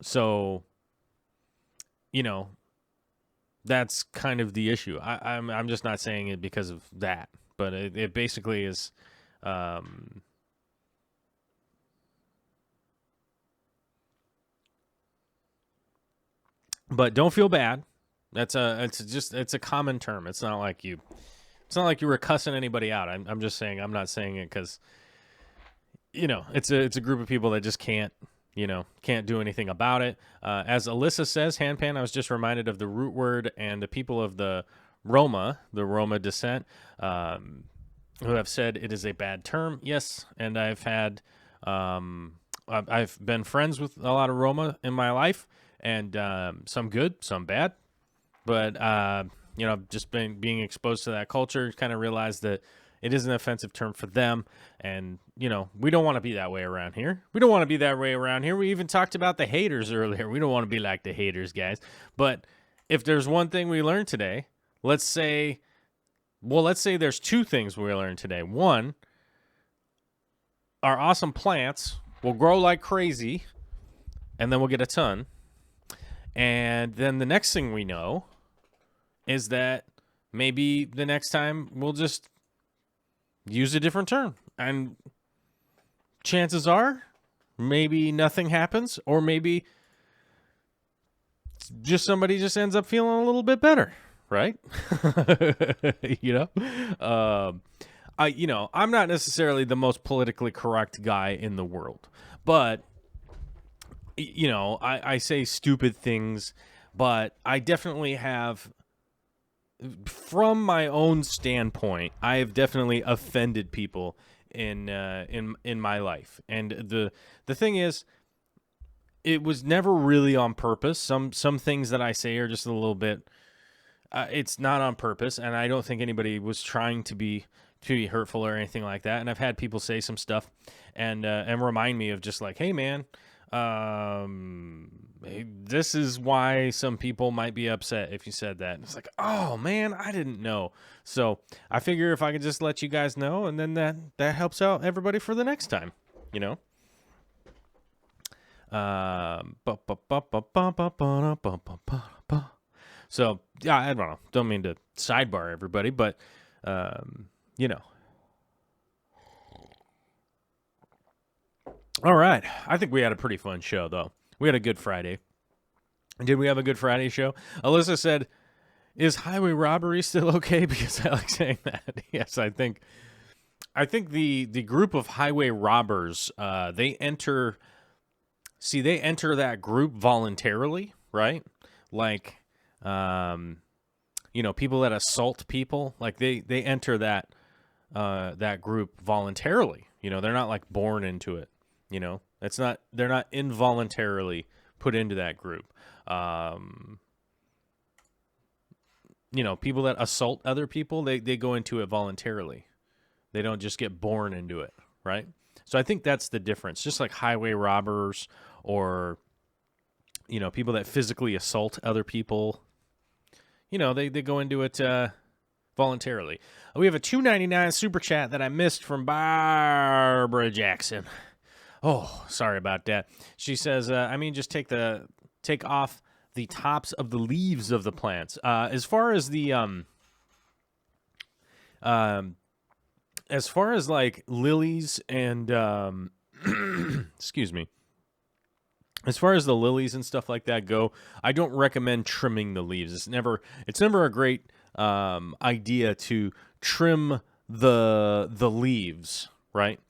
So, you know, that's kind of the issue. I'm just not saying it because of that, but it basically is. But don't feel bad. It's a common term. It's not like you were cussing anybody out. I'm just saying, I'm not saying it because, it's a group of people that just can't do anything about it. As Alyssa says, handpan, I was just reminded of the root word and the people of the Roma descent, who have said it is a bad term. Yes, and I've been friends with a lot of Roma in my life, and some good, some bad. But, just being exposed to that culture, kind of realized that it is an offensive term for them. And, we don't want to be that way around here. We even talked about the haters earlier. We don't want to be like the haters, guys. But if there's one thing we learned today, let's say there's two things we learned today. One, our awesome plants will grow like crazy, and then we'll get a ton. And then the next thing we know is that maybe the next time we'll just use a different term. And chances are maybe nothing happens, or maybe just somebody just ends up feeling a little bit better, right? I'm not necessarily the most politically correct guy in the world, but I say stupid things, but I definitely have, from my own standpoint, I have definitely offended people in my life. And the thing is, it was never really on purpose. Some things that I say are just a little bit, it's not on purpose, and I don't think anybody was trying to be hurtful or anything like that. And I've had people say some stuff and remind me of just like, hey man, this is why some people might be upset if you said that. And it's like, oh man, I didn't know. So I figure if I could just let you guys know, and then that helps out everybody for the next time, So yeah, I don't know. Don't mean to sidebar everybody, but All right. I think we had a pretty fun show, though. We had a good Friday. Did we have a good Friday show? Alyssa said, is highway robbery still okay? Because I like saying that. Yes, I think the group of highway robbers, they enter that group voluntarily, right? Like, people that assault people, like they enter that group voluntarily. They're not like born into it. They're not involuntarily put into that group. People that assault other people, they go into it voluntarily. They don't just get born into it, right? So I think that's the difference. Just like highway robbers or, people that physically assault other people, they go into it voluntarily. We have a $2.99 super chat that I missed from Barbara Jackson. Oh, sorry about that. She says, just take off the tops of the leaves of the plants. As far as like lilies and, excuse me. As far as the lilies and stuff like that go, I don't recommend trimming the leaves. It's never a great idea to trim the leaves, right?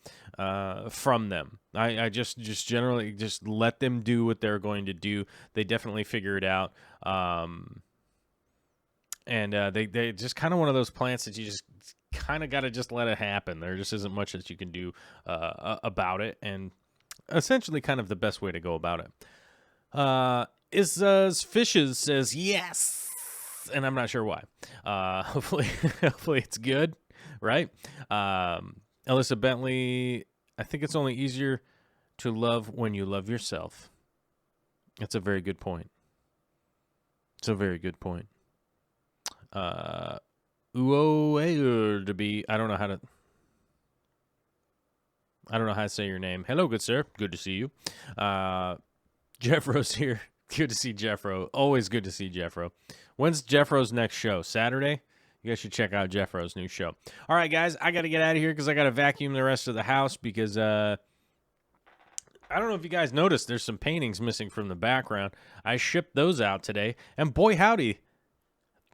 From them. I just generally just let them do what they're going to do. They definitely figure it out. And they just kind of one of those plants that you just kind of got to just let it happen. There just isn't much that you can do about it, and essentially kind of the best way to go about it. Fishes says yes, and I'm not sure why. Hopefully it's good, right? Alyssa Bentley, I think it's only easier to love when you love yourself. That's a very good point. It's a very good point. To be, I don't know how to say your name. Hello, good sir. Good to see you. Jeffro's here. Good to see Jeffro. Always good to see Jeffro. When's Jeffro's next show? Saturday? You guys should check out Jeffro's new show. All right, guys, I got to get out of here because I got to vacuum the rest of the house because I don't know if you guys noticed, there's some paintings missing from the background. I shipped those out today, and boy howdy,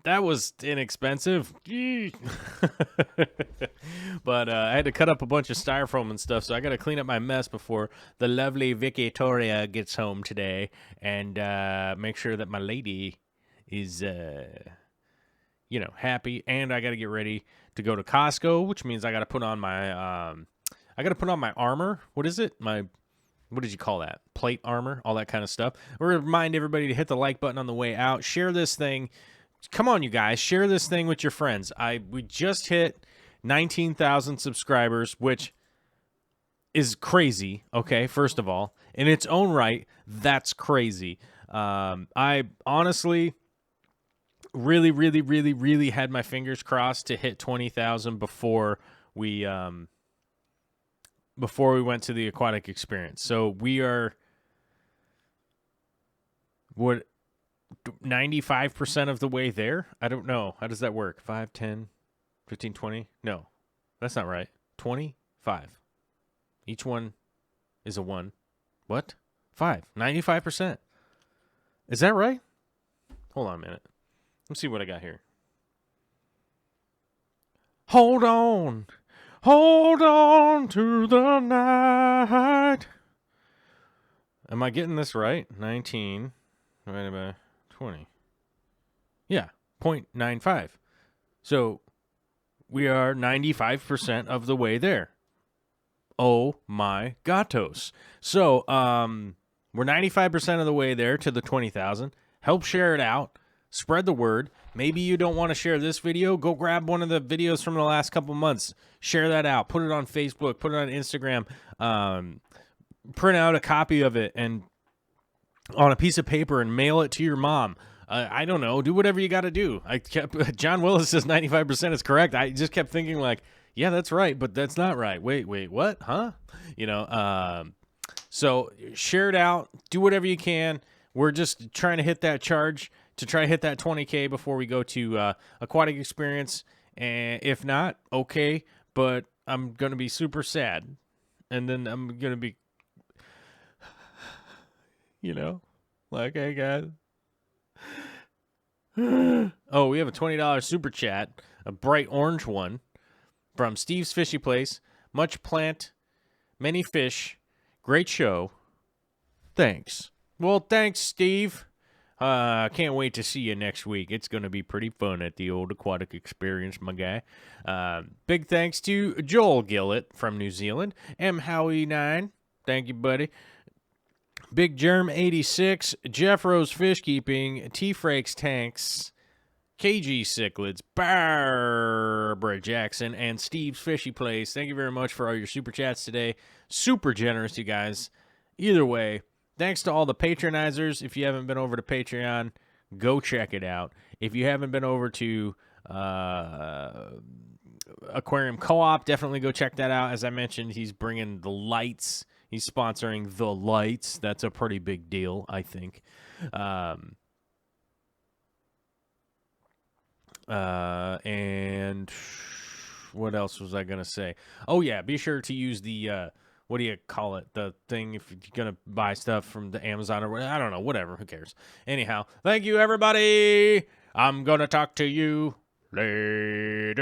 that was inexpensive. But I had to cut up a bunch of styrofoam and stuff, so I got to clean up my mess before the lovely Victoria gets home today and make sure that my lady is, happy. And I got to get ready to go to Costco, which means I got to put on my, armor. What is it? What did you call that? Plate armor, all that kind of stuff. Remind everybody to hit the like button on the way out. Share this thing. Come on, you guys. Share this thing with your friends. We just hit 19,000 subscribers, which is crazy, okay, first of all. In its own right, that's crazy. I honestly really, really, really, really had my fingers crossed to hit 20,000 before we went to the Aquatic Experience. So we are, 95% of the way there? I don't know. How does that work? 5, 10, 15, 20? No, that's not right. 25. Each one is a 1. What? 5. 95%. Is that right? Hold on a minute. Let's see what I got here. Hold on. Hold on to the night. Am I getting this right? 19 divided by 20. Yeah, 0.95. So we are 95% of the way there. Oh my gatos. So we're 95% of the way there to the 20,000. Help share it out. Spread the word. Maybe you don't want to share this video. Go grab one of the videos from the last couple months. Share that out. Put it on Facebook. Put it on Instagram. Print out a copy of it and on a piece of paper and mail it to your mom. I don't know. Do whatever you got to do. John Willis says 95% is correct. I just kept thinking like, yeah, that's right, but that's not right. Wait, what? Huh? So share it out. Do whatever you can. We're just trying to hit that charge to try to hit that 20K before we go to Aquatic Experience. And if not, okay, but I'm going to be super sad. And then I'm going to be, like, hey, guys. Oh, we have a $20 super chat, a bright orange one from Steve's Fishy Place. Much plant, many fish. Great show. Thanks. Well, thanks, Steve. Can't wait to see you next week. It's going to be pretty fun at the old Aquatic Experience, my guy. Big thanks to Joel Gillett from New Zealand. M. Howie9. Thank you, buddy. Big Germ 86, Jeff Rose Fish Keeping, T Frakes Tanks, KG Cichlids, Barbara Jackson, and Steve's Fishy Place. Thank you very much for all your super chats today. Super generous, you guys. Either way, thanks to all the patronizers. If you haven't been over to Patreon, go check it out. If you haven't been over to Aquarium Co-op, definitely go check that out. As I mentioned, he's bringing the lights. He's sponsoring the lights. That's a pretty big deal, I think. And what else was I going to say? Oh, yeah, be sure to use the, what do you call it? The thing if you're going to buy stuff from the Amazon or whatever. I don't know, whatever. Who cares? Anyhow, thank you, everybody. I'm going to talk to you later.